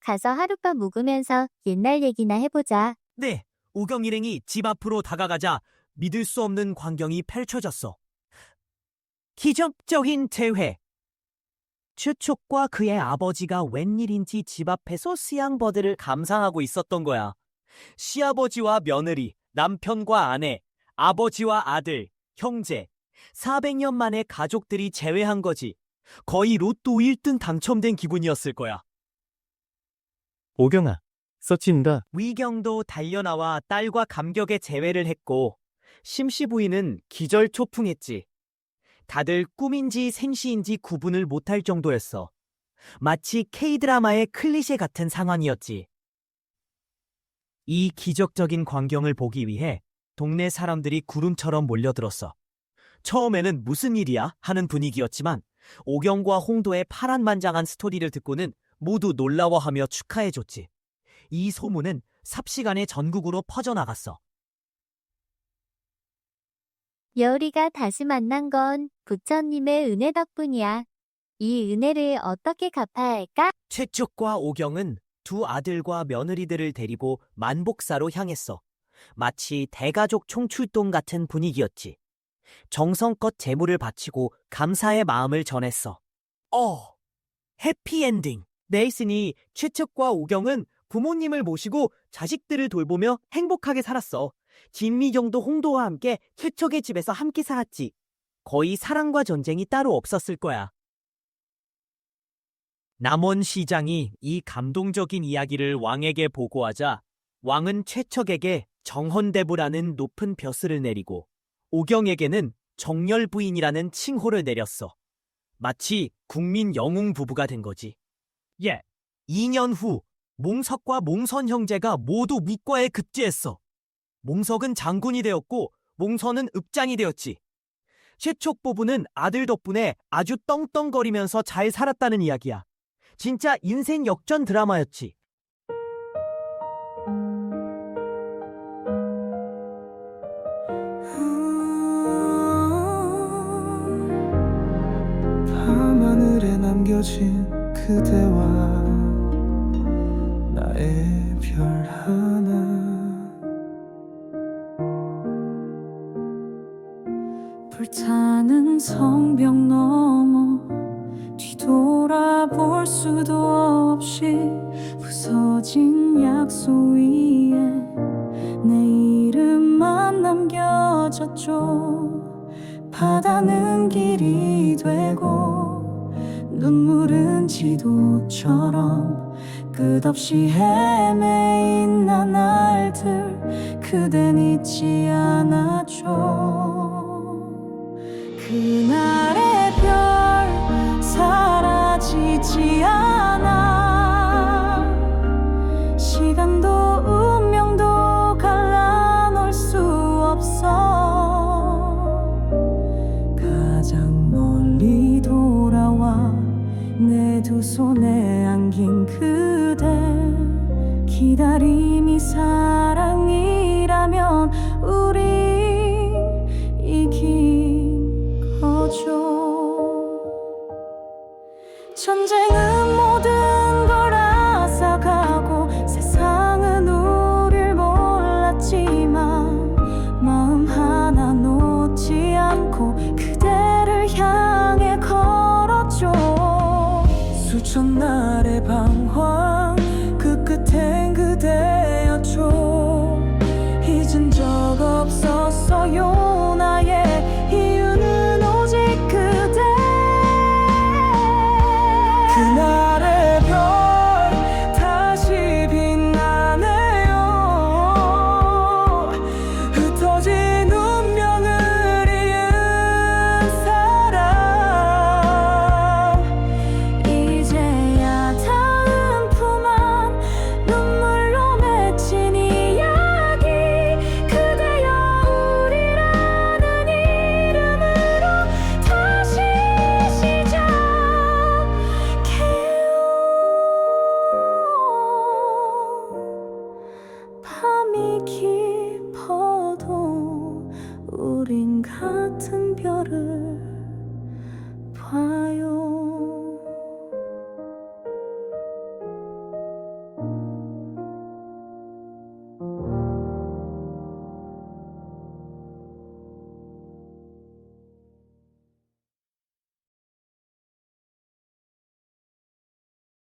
가서 하룻밤 묵으면서 옛날 얘기나 해보자. 네, 오경 일행이 집 앞으로 다가가자 믿을 수 없는 광경이 펼쳐졌어. 기적적인 재회. 최촉과 그의 아버지가 웬일인지 집 앞에서 수양버드를 감상하고 있었던 거야. 시아버지와 며느리, 남편과 아내, 아버지와 아들, 형제, 400년 만에 가족들이 재회한 거지. 거의 로또 1등 당첨된 기분이었을 거야. 오경아, 서친다. 위경도 달려나와 딸과 감격의 재회를 했고 심씨 부인은 기절초풍했지. 다들 꿈인지 생시인지 구분을 못할 정도였어. 마치 K드라마의 클리셰 같은 상황이었지. 이 기적적인 광경을 보기 위해 동네 사람들이 구름처럼 몰려들었어. 처음에는 무슨 일이야? 하는 분위기였지만 오경과 홍도의 파란만장한 스토리를 듣고는 모두 놀라워하며 축하해줬지. 이 소문은 삽시간에 전국으로 퍼져나갔어. 여우리가 다시 만난 건 부처님의 은혜 덕분이야. 이 은혜를 어떻게 갚아야 할까? 최촉과 오경은 두 아들과 며느리들을 데리고 만복사로 향했어. 마치 대가족 총출동 같은 분위기였지. 정성껏 재물을 바치고 감사의 마음을 전했어. 해피엔딩. 내일스니 최측과 오경은 부모님을 모시고 자식들을 돌보며 행복하게 살았어. 진미경도 홍도와 함께 최척의 집에서 함께 살았지. 거의 사랑과 전쟁이 따로 없었을 거야. 남원시장이 이 감동적인 이야기를 왕에게 보고하자 왕은 최척에게 정헌대부라는 높은 벼슬을 내리고 오경에게는 정열부인이라는 칭호를 내렸어. 마치 국민 영웅 부부가 된 거지. 2년 후 몽석과 몽선 형제가 모두 위과에 급제했어. 몽석은 장군이 되었고 몽선은 읍장이 되었지. 최촉 부부는 아들 덕분에 아주 떵떵거리면서 잘 살았다는 이야기야. 진짜 인생 역전 드라마였지. 밤하늘에 남겨진 그대와 나의 별 하나 불타는 성벽 넘어 뒤돌아볼 수도 없이 부서진 약속 위에 내 이름만 남겨 사라졌죠. 바다는 길이 되고 눈물은 지도처럼 끝없이 헤매인 나날들 그댄 잊지 않았죠. 그날의 별 사라지지 않아. 시간도 운명도 갈라놓을 수 없어. 가장 멀리 돌아와 내 두 손에 안긴 그대. 기다림이 사랑이라면 우리 이긴 거죠. 전쟁은 모든 걸 앗아가고 세상은 우릴 몰랐지만 마음 하나 놓지 않고 그대를 향해 걸었죠. 수천 날의 방황 그 끝엔 그대였죠. 잊은 적 없었어요. 나의 이유는 오직 그대. 그날의 별 다시 빛나네요. 흩어진 운명을 이은 사랑. 이제야 닿은 품 안 눈물로 맺힌 이야기. 그대여 우리라는 이름으로 다시 시작해요. 밤이 깊어도 우린 같은 별을